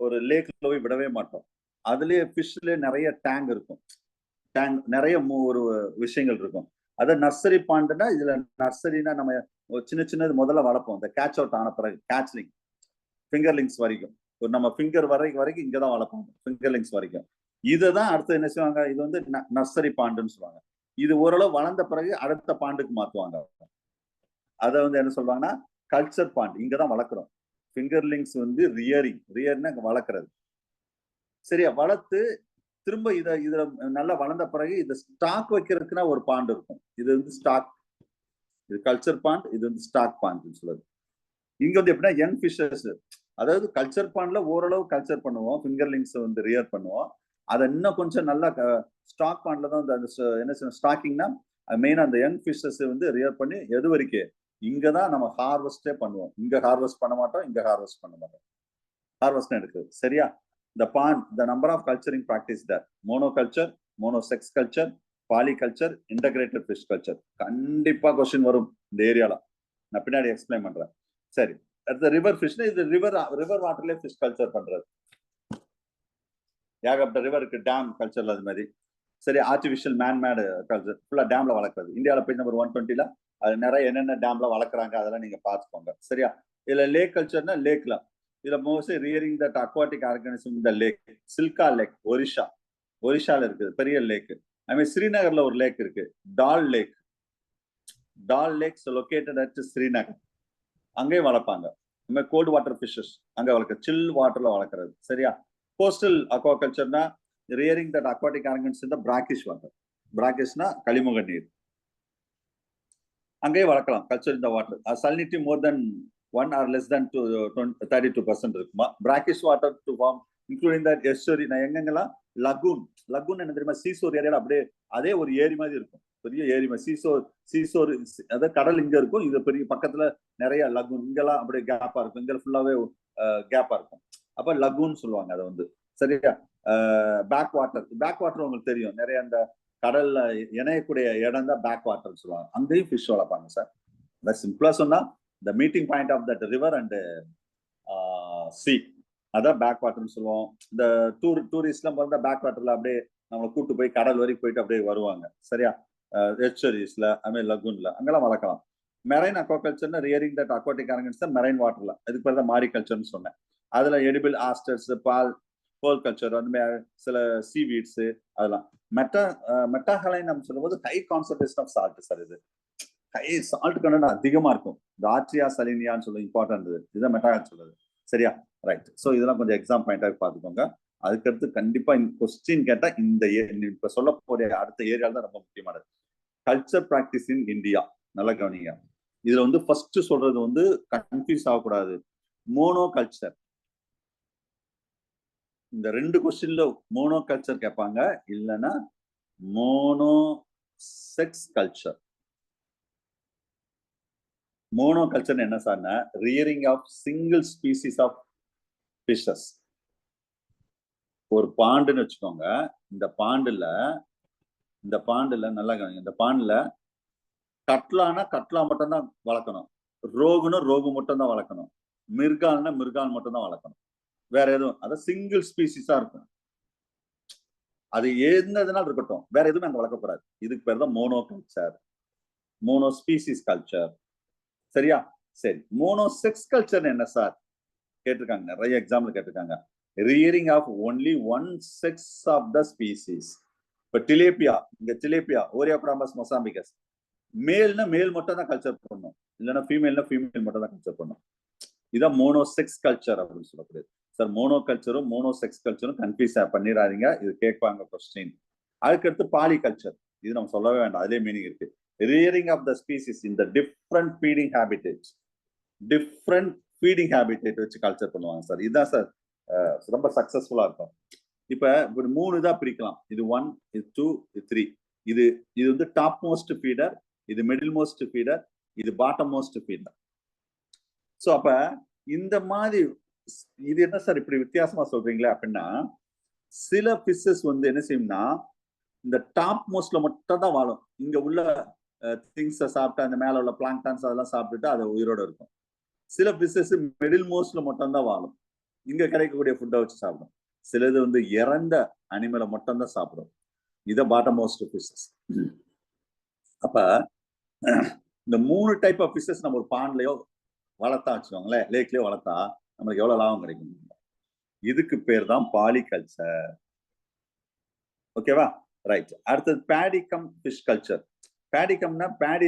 ஒரு லேக்ல போய் விடவே மாட்டோம். அதுலயே ஃபிஷ்லயே நிறைய டேங்க் இருக்கும். டேங்க் நிறைய ஒரு விஷயங்கள் இருக்கும். அதை நர்சரி பாண்டுனா, இதுல நர்சரினா நம்ம சின்னது முதல்ல வளர்ப்போம். இந்த கேட்ச் அவுட் ஆன பிறகு கேட்ச்லிங், ஃபிங்கர்லிங்ஸ் வரைக்கும், ஒரு நம்ம ஃபிங்கர் வரைக்கும் இங்கதான் வளர்ப்போம், ஃபிங்கர்லிங்ஸ் வரைக்கும். இதுதான் அடுத்து என்ன செய்வாங்க, இது வந்து நர்சரி பாண்டுன்னு சொல்லுவாங்க. இது ஓரளவு வளர்ந்த பிறகு அடுத்த பாண்டுக்கு மாத்துவாங்க. அதை வந்து என்ன சொல்லுவாங்கன்னா கல்ச்சர் பாண்ட், இங்கதான் வளர்க்குறோம். ஃபிங்கர்லிங்ஸ் வந்து ரியர்னா வளர்க்கறது. சரியா? வளர்த்து திரும்ப இதுல நல்லா வளர்ந்த பிறகு இதை ஸ்டாக் வைக்கிறதுக்குன்னா ஒரு பாண்ட் இருக்கும். இது வந்து ஸ்டாக், இது கல்ச்சர் பாண்ட், இது வந்து ஸ்டாக் பாண்ட் சொல்லுது. இங்க வந்து எப்படின்னா யங் ஃபிஷர்ஸ், அதாவது கல்ச்சர் பாண்ட்ல ஓரளவு கல்ச்சர் பண்ணுவோம், ஃபிங்கர்லிங்ஸ் வந்து ரியர் பண்ணுவோம். அதை இன்னும் கொஞ்சம் நல்லா ஸ்டாக் பாண்ட்ல தான் என்ன ஸ்டாக்கிங்னா மெயினா அந்த யங் ஃபிஷஸ் வந்து ரியர் பண்ணி எது வரைக்கும் இங்கதான் நம்ம ஹார்வெஸ்டே பண்ணுவோம். இங்க ஹார்வெஸ்ட் பண்ண மாட்டோம், இங்க ஹார்வெஸ்ட் பண்ண மாட்டோம். ஹார்வெஸ்ட் எடுக்குது. சரியா? the pond, the number of culturing practice there, monoculture, monosex culture, polyculture, integrated fish culture. கண்டிப்பா क्वेश्चन வரும் இந்த ஏரியால, நான் பின்னாடி எக்ஸ்பிளைன் பண்றேன். சரி, அடுத்த ரிவர் ஃபிஷ், இது ரிவர் வாட்டர்லயே ஃபிஷ் கல்ச்சர் பண்றது. ஏகப்பட்ட ரிவருக்கு டேம் கல்ச்சர்ல அது மாதிரி. சரி, ஆர்டிஃபிஷியல் மேன்மேடு கல்ச்சர் ஃபுல்லா டேம்ல வளர்க்குறது. இந்தியாவில் பேஜ் நம்பர் 120ல அது நிறைய என்னென்ன டேம்ல வளர்க்குறாங்க அதெல்லாம் நீங்க பார்த்துக்கோங்க. சரியா? இதுல லேக் கல்ச்சர்னா லேக்ல இதுல mostly rearing that aquatic organism இந்த லேக் சில்கா லேக் ஒரிஷால இருக்குது பெரிய லேக். அதுமாதிரி ஸ்ரீநகர்ல ஒரு லேக் இருக்கு, டால் லேக்ஸ் லொகேட்டட் அட் ஸ்ரீநகர். அங்கேயும் வளர்ப்பாங்க. இந்த மாதிரி கோல்டு வாட்டர் ஃபிஷஸ் அங்க வளர்க்க, சில் வாட்டர்ல வளர்க்குறது. சரியா? கோஸ்டல் அக்வாகல்ச்சர்னா ரியரிங் தட் அக்வாட்டிக் ஆர்கானிசம் இந்த பிராக்கிஷ் வாட்டர். பிராக்கிஷ்னா கழிமுக நீர், அங்கேயே வளர்க்கலாம். கல்ச்சர் இந்த water salinity more than 1 or less than 32% இருக்குமா. Brackish water to farm including that estuary. நான் எங்கெங்கெல்லாம் லகூன் என்ன தெரியுமா, சீசோர் ஏரியால அப்படியே அதே ஒரு ஏரி மாதிரி இருக்கும், பெரிய ஏரி மாதிரி. சீசோர் அதாவது கடல் இங்க இருக்கும், இது பெரிய பக்கத்துல நிறைய லகூன், இங்கெல்லாம் அப்படியே கேப்பா இருக்கும், இங்க ஃபுல்லாவே கேப்பா இருக்கும். அப்ப லகூன் சொல்லுவாங்க அதை வந்து. சரியா? பேக் வாட்டர் உங்களுக்கு தெரியும், நிறைய அந்த கடல்ல இணையக்கூடிய இடம் தான் பேக் வாட்டர் சொல்லுவாங்க. அங்கேயும் ஃபிஷ் வளர்ப்பாங்க சார். சிம்பிளா சொன்னா the meeting point of that river and sea, அதான் பேக் வாட்டர்னு சொல்லுவோம். இந்த டூரிஸ்ட்லாம் பார்த்தா பேக் வாட்டர்ல அப்படியே நம்மளை கூட்டு போய் கடல் வரைக்கும் போயிட்டு அப்படியே வருவாங்க. சரியா? எஸ்டரிஸ்ல அதுமாதிரி லகூன்ல அங்கெல்லாம் வளர்க்கலாம். மெரைன் அக்வாகல்ச்சர்னா rearing that aquatic organism marine வாட்டர்ல, அதுக்கு பேர் தான் மாரி கல்ச்சர்னு சொன்னேன். அதுல எடிபிள் ஆஸ்டர்ஸ், போல் கல்ச்சர், அந்த மாதிரி சில சீவீட்ஸ் அதெல்லாம். மெட்டாஹலைன் நம்ம சொல்லும்போது high concentration of salt sir. இது ஹை சால்ட் கண்டென்ட் அதிகமா இருக்கும். இந்த ஆட்ரியா சலினியான்னு சொல்லி இம்பார்ட்டன்ட் இதுதான் மெட்டாஹல் சொல்றது. சரியா? ரைட். ஸோ இதெல்லாம் கொஞ்சம் எக்ஸாம் பாயிண்டாக பார்த்துக்கோங்க. அதுக்கடுத்து கண்டிப்பா கொஸ்டின் கேட்டா இந்த இப்ப சொல்ல போற அடுத்த ஏரியா தான் ரொம்ப முக்கியமானது. Culture practice in India. நல்லா கவனிங்க. இதுல வந்து ஃபர்ஸ்ட் சொல்றது வந்து கன்ஃபியூஸ் ஆகக்கூடாது. Monoculture. இந்த 2 கொஸ்டின்ல மோனோ கல்ச்சர் கேட்பாங்க, இல்லைன்னா mono sex culture. Monoculture என்ன சார்னா rearing of single species of fishes. ஒரு பாண்டுன்னு வச்சுக்கோங்க. இந்த பாண்டுல நல்லா கவனிங்க, இந்த பாண்டுல கட்லா மட்டும் தான் வளர்க்கணும், ரோகு மட்டும் தான் வளர்க்கணும், மிர்கால் மட்டும் தான் வளர்க்கணும். வேற எதுவும் அதாவது சிங்கிள் ஸ்பீசிஸா இருக்கும். அது என்னதுனால இருக்கட்டும், வேற எதுவும் அங்க வளர்க்கக்கூடாது. இதுக்கு பேர் தான் mono culture, mono species culture. சரியா? சரி. மோனோ செக்ஸ் கல்ச்சர் என்ன சார் கேட்டிருக்காங்க, நிறைய எக்ஸாம்பிள் கேட்டிருக்காங்க. Rearing of only one sex of the species. இப்ப டிலேபியா ஓரியோகிராம்பஸ் மொசாம்பிகஸ், மேல்னா மேல் மட்டும் தான் கல்ச்சர் பண்ணணும், இல்லைன்னா ஃபீமேல்னா ஃபீமேல் மட்டும் தான் கல்ச்சர் பண்ணணும். இதான் மோனோ செக்ஸ் கல்ச்சர் அப்படின்னு சொல்லக்கூடியது சார். மோனோ கல்ச்சரும் மோனோ செக்ஸ் கல்ச்சரும் கன்ஃபியூஸ் பண்ணிடாதீங்க, இது கேட்பாங்க கொஸ்டின். அதுக்கடுத்து பாலி கல்ச்சர், இது நம்ம சொல்லவே வேண்டாம், அதுலேயே மீனிங் இருக்கு. Rearing of the species in the different feeding habitat வச்சு கல்ச்சர் பண்ணுவாங்க சார். இதுதான் சார் ரொம்ப சக்சஸ்ஃபுல்லா இருக்கும். இப்ப 3 தான் பிரிக்கலாம். இது 1, இது 2, இது 3. இது வந்து டாப் மோஸ்ட் ஃபீடர், இது மிடில் மோஸ்ட் ஃபீடர், இது பாட்டம் மோஸ்ட் ஃபீடர். ஸோ அப்ப இந்த மாதிரி இது என்ன சார் இப்படி வித்தியாசமா சொல்றீங்களே அப்படின்னா, சில பிஷஸ் வந்து என்ன செய்யும்னா இந்த டாப் மோஸ்ட்ல மட்டும் தான் வாழும். இங்க உள்ள திங்ஸை சாப்பிட்டு அந்த மேல உள்ள பிளாங்டான்ஸ் அதெல்லாம் சாப்பிட்டுட்டு அது உயிரோட இருக்கும். சில பிஷஸ் மிடில் மோஸ்ட்ல மட்டும் தான் வாழும், இங்க கிடைக்கக்கூடிய ஃபுட்டை வச்சு சாப்பிடும். சிலது வந்து இறந்த அனிமலை மட்டும் தான் சாப்பிடும். இத பாட்டம் மோஸ்ட் பிஷஸ். அப்ப இந்த 3 டைப் ஆஃப் பிஷஸ் நம்ம ஒரு பாண்ட்லயோ வளர்த்தா வச்சுக்கோங்களேன், லேக்லயோ வளர்த்தா நம்மளுக்கு எவ்வளவு லாபம் கிடைக்கும். இதுக்கு பேர் தான் பாலிகல்ச்சர். ஓகேவா? ரைட். அடுத்தது பேடிகம் ஃபிஷ் கல்ச்சர். பேடிகம்னா பேடி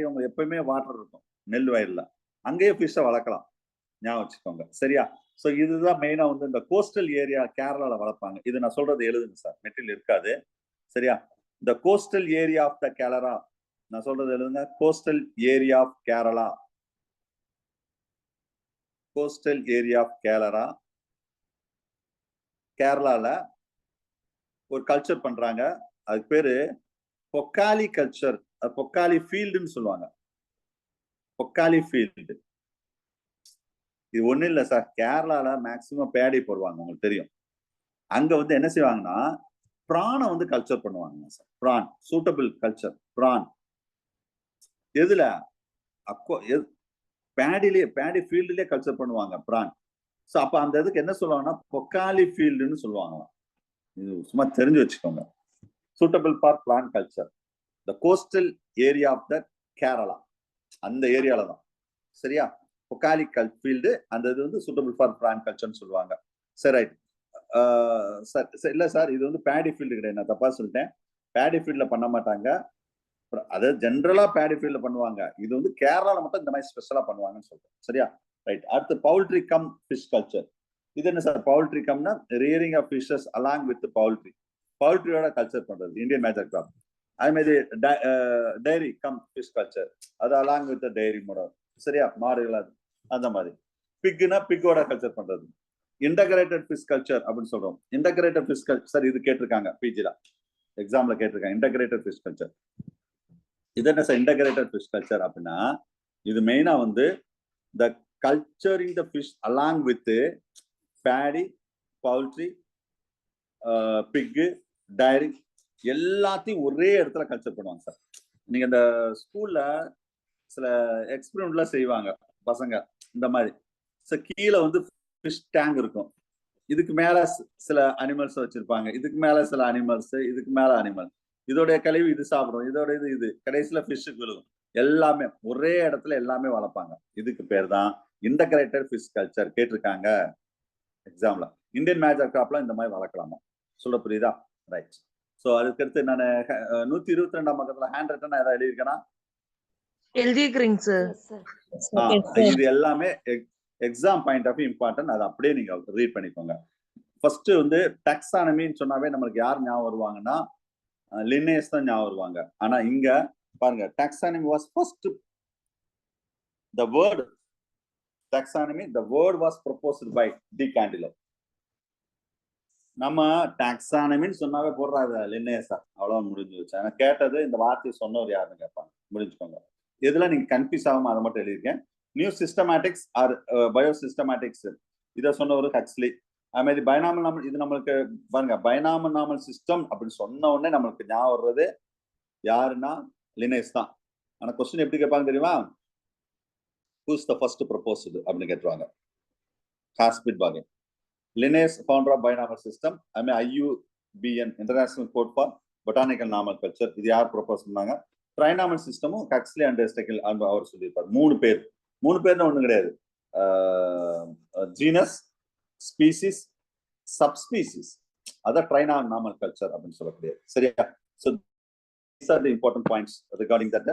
உங்களுக்கு எப்பயுமே வாட்டர் இருக்கும், நெல் வயல்ல, அங்கேயே ஃபிஷ்ஷை வளர்க்கலாம், ஞாபகம் வச்சுக்கோங்க. சரியா? ஸோ இதுதான் மெயினா வந்து இந்த கோஸ்டல் ஏரியா கேரளால வளர்ப்பாங்க. இது நான் சொல்றது எழுதுங்க சார், மெட்டீரியல் இருக்காது. சரியா? இந்த coastal area of the Kerala, நான் சொல்றது எழுதுங்க. Coastal area of Kerala, coastal area of கேரளால ஒரு கல்ச்சர் பண்றாங்க. அதுக்கு பேரு பொக்காலி கல்ச்சர், பொக்காலி ஃபீல்டுன்னு சொல்லுவாங்க. பொக்காலி ஃபீல்டு இது ஒண்ணு இல்ல சார், கேரளால மேக்சிமம் பேடி போடுவாங்க, உங்களுக்கு தெரியும். அங்க வந்து என்ன செய்வாங்கன்னா பிரானை வந்து கல்ச்சர் பண்ணுவாங்க சார். பிரான் சூட்டபிள் கல்ச்சர், பிரான் எதுல பேடி ஃபீல்டுலயே கல்ச்சர் பண்ணுவாங்க பிரான். ஸோ அப்ப அந்த இதுக்கு என்ன சொல்லுவாங்கன்னா பொக்காலி ஃபீல்டுன்னு சொல்லுவாங்க. இது சும்மா தெரிஞ்சு வச்சுக்கோங்க. Suitable for plan culture, the coastal area of the Kerala. அந்த ஏரியால தான். சரியா? பொக்காலிக் ஃபீல்டு அந்த இது வந்து சூட்டபிள் ஃபார் பிளான்ட் கல்ச்சர்னு சொல்லுவாங்க. சரி ரைட். சார் இல்ல சார், இது வந்து பேடி ஃபீல்டு கிடையாது, நான் தப்பா சொல்லிட்டேன். பேடி ஃபீல்ட்ல பண்ண மாட்டாங்க. அதாவது ஜென்ரலா பேடி ஃபீல்ட்ல பண்ணுவாங்க. இது வந்து கேரளால மட்டும் இந்த மாதிரி ஸ்பெஷலா பண்ணுவாங்கன்னு சொல்றேன். சரியா? ரைட். அடுத்து பவுல்ட்ரி கம் ஃபிஷ் கல்ச்சர். இது என்ன சார்? பவுல்ட்ரி கம்னா rearing of fishes along with poultry. பவுல்ட்ரியோட கல்ச்சர் பண்றது இந்தியன் மேஜர் கிராப். அதே மாதிரி டைரி கம் ஃபிஷ் கல்ச்சர், அது அலாங் வித் டைரி மாடல். சரியா? மாடுகள் அந்த மாதிரி. பிக்னா பிக்கோட கல்ச்சர் பண்றது. இன்டகிரேட்டட் ஃபிஷ் கல்ச்சர் அப்படின்னு சொல்றோம். இன்டகிரேட்டட் ஃபிஷ் கல்ச்சர் சார் இது கேட்டிருக்காங்க பிஜில எக்ஸாம்ல கேட்டிருக்காங்க. இன்டகிரேட்டட் ஃபிஷ் கல்ச்சர் இது என்ன சார்? இன்டகிரேட்டட் ஃபிஷ் கல்ச்சர் அப்படின்னா இது மெயினா வந்து the culturing the fish along with paddy, poultry, pig, dairy எல்லாத்தையும் ஒரே இடத்துல கல்ச்சர் பண்ணுவாங்க சார். நீங்க இந்த ஸ்கூல்ல சில எக்ஸ்பெரிமெண்ட்லாம் செய்வாங்க பசங்க இந்த மாதிரி. சார் கீழே வந்து ஃபிஷ் டேங்க் இருக்கும், இதுக்கு மேல சில அனிமல்ஸ் வச்சிருப்பாங்க, இதுக்கு மேல சில அனிமல்ஸ், இதுக்கு மேல அனிமல், இதோடைய கழிவு இது சாப்பிடும், இதோட இது கடைசியில ஃபிஷ்ஷுக்கு விழுகும். எல்லாமே ஒரே இடத்துல எல்லாமே வளர்ப்பாங்க. இதுக்கு பேர் தான் இன்டகிரேட்டட் ஃபிஷ் கல்ச்சர். கேட்டிருக்காங்க எக்ஸாம்ல. இந்தியன் மேஜர் கிராப்ல இந்த மாதிரி வளர்க்கலாமா? சொல்ல புரியுதா? ரைட். ஸோ அதுக்கடுத்து நான் 122ஆம் பக்கத்துல ஹேண்ட் ரிட்டனா ஏதாவது எழுதியிருக்கேன்னா எழுதிக்கிறீங்க சார். Yes, sir. இது எல்லாமே எக்ஸாம் பாயிண்ட் ஆஃப் இம்பார்ட்டன்ட். அதை அப்படியே நீங்க ரீட் பண்ணிக்கோங்க. ஃபர்ஸ்ட் வந்து டாக்ஸானமின்னு சொன்னாவே நம்மளுக்கு யார் ஞாபகம் வருவாங்கன்னா லினேஸ் தான் ஞாபகம் வருவாங்க. ஆனா இங்க பாருங்க, taxonomy was first, the word taxonomy, the word was proposed by De Candolle. நம்ம டாக்ஸானமின்னு சொன்னாவே போடுறாங்க லின்னேஸா, அவ்வளவு முடிஞ்சு வச்சு. ஆனா கேட்டது இந்த வார்த்தையை சொன்னவர் யாருன்னு கேட்பாங்க, முடிஞ்சுக்கோங்க. இதுல நீங்க கன்ஃபியூஸ் ஆகாம அதை மட்டும் எழுதியிருக்கேன். New systematics R bio systematics, இதை சொன்னவர் ஹக்ஸ்லி. அது மாதிரி பைனாமல் நாமல், இது நம்மளுக்கு பாருங்க, பைனாமல் நாமல் சிஸ்டம் அப்படின்னு சொன்ன உடனே நம்மளுக்கு ஞாபகம் வர்றது யாருன்னா லினேஸ் தான். ஆனா கொஸ்டின் எப்படி கேட்பாங்க தெரியுமா? who's the first proposed அப்படின்னு கேட்டுருவாங்க. ஹாஸ்பிட் பாகன் Linnaeus founder of binomial system. அது மாதிரி IUBN international code for botanical nomenclature, இது யார் ப்ரொபோஸ் பண்ணாங்க? ட்ரைனாமல் சிஸ்டமும் ஹக்ஸ்லி அண்ட் ஸ்டெக்கில் அவர் சொல்லியிருப்பார். 3 பேர்னு ஒண்ணு கிடையாது. ஜீனஸ், ஸ்பீசிஸ், சப்ஸ்பீசிஸ், அதான் ட்ரைனாமல் கல்ச்சர் அப்படின்னு சொல்லக்கூடியது. சரியா? So these are the important points regarding that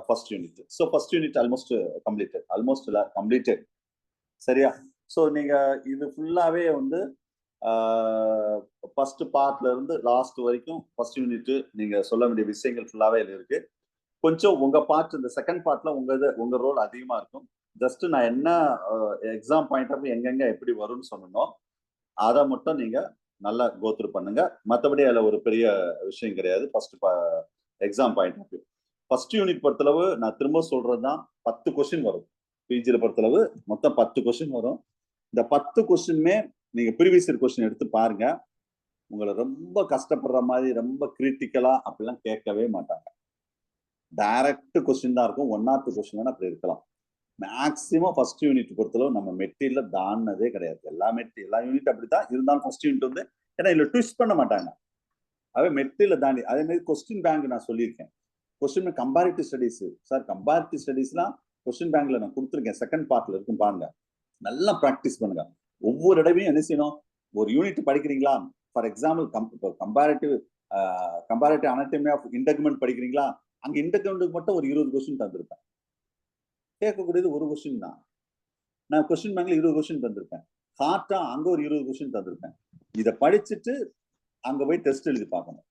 first unit. So first unit almost completed. சரியா? ஸோ நீங்க இது ஃபுல்லாவே வந்து ஃபர்ஸ்ட் பார்ட்ல இருந்து லாஸ்ட் வரைக்கும் ஃபர்ஸ்ட் யூனிட் நீங்க சொல்ல வேண்டிய விஷயங்கள் ஃபுல்லாவே இருக்கு. கொஞ்சம் உங்க பார்ட் இந்த செகண்ட் பார்ட்ல உங்க ரோல் அதிகமா இருக்கும். ஜஸ்ட் நான் என்ன எக்ஸாம் பாயிண்ட் ஆஃப் எங்கெங்க எப்படி வரும்னு சொன்னோம், அதை மட்டும் நீங்க நல்லா கோத்ரூ பண்ணுங்க. மற்றபடி அதில் ஒரு பெரிய விஷயம் கிடையாது. First exam point of view first unit பொறுத்தளவு நான் திரும்ப சொல்றது தான், 10 கொஸ்டின் வரும். பிஜியில் பொறுத்தளவு மொத்தம் 10 கொஸ்டின் வரும். இந்த 10 கொஸ்டினுமே நீங்க ப்ரீவியஸ் இயர் கொஸ்டின் எடுத்து பாருங்க. உங்களை ரொம்ப கஷ்டப்படுற மாதிரி ரொம்ப கிரிட்டிக்கலா அப்படிலாம் கேட்கவே மாட்டாங்க. டைரக்ட் கொஸ்டின் தான் இருக்கும். 1 or 2 கொஸ்டின் வேணா அப்படி இருக்கலாம். மேக்சிமம் ஃபர்ஸ்ட் யூனிட் பொறுத்தளவு நம்ம மெட்டீரியல தாண்டதே கிடையாது. எல்லா யூனிட் அப்படித்தான் இருந்தாலும் ஃபர்ஸ்ட் யூனிட் வந்து ஏன்னா இதுல ட்விஸ்ட் பண்ண மாட்டாங்க. அதே மெட்டீரியல தாண்டி அதே மாதிரி கொஸ்டின் பேங்க் நான் சொல்லியிருக்கேன். Question comparative studies sir, comparative ஸ்டடிஸ்லாம் கொஸ்டின் பேங்க்ல நான் கொடுத்துருக்கேன். செகண்ட் பார்ட்ல இருக்கும் பாருங்க. நல்லா ப்ராக்டிஸ் பண்ணுங்க. ஒவ்வொரு இடவையும் என்ன செய்யணும்? ஒரு யூனிட் படிக்கிறீங்களா, for example comparative anatomy of integument படிக்கிறீங்களா, அங்க இன்டெக்மெண்ட்டுக்கு மட்டும் ஒரு 20 கொஸ்டின் தந்திருப்பேன். கேட்கக்கூடியது ஒரு கொஸ்டின் தான். நான் கொஸ்டின் பேங்க்ல 20 கொஸ்டின் தந்திருப்பேன். ஹார்ட்டா அங்க ஒரு 20 கொஸ்டின் தந்திருப்பேன். இதை படிச்சுட்டு அங்க போய் டெஸ்ட் எழுதி பார்க்கணும்.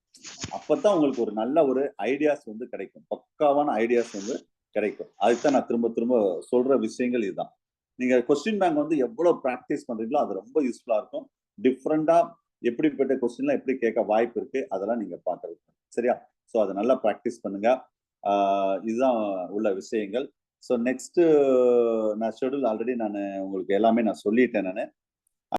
அப்பதான் உங்களுக்கு ஒரு நல்ல ஒரு ஐடியாஸ் வந்து கிடைக்கும். பக்காவான ஐடியாஸ் வந்து கிடைக்கும். அதுதான் நான் திரும்ப திரும்ப சொல்ற விஷயங்கள் இதுதான். நீங்க கொஸ்டின் பேங்க் வந்து எவ்வளவு ப்ராக்டிஸ் பண்றீங்களோ அது ரொம்ப யூஸ்ஃபுல்லா இருக்கும். டிஃப்ரெண்டா எப்படிப்பட்ட கொஸ்டின்லாம் எப்படி கேட்க வாய்ப்பு இருக்கு அதெல்லாம் நீங்க பாக்குறது. சரியா? ஸோ அதை நல்லா ப்ராக்டிஸ் பண்ணுங்க. இதுதான் உள்ள விஷயங்கள். ஸோ நெக்ஸ்ட் நான் ஷெடியூல் ஆல்ரெடி நான் உங்களுக்கு எல்லாமே நான் சொல்லிட்டேன். நான்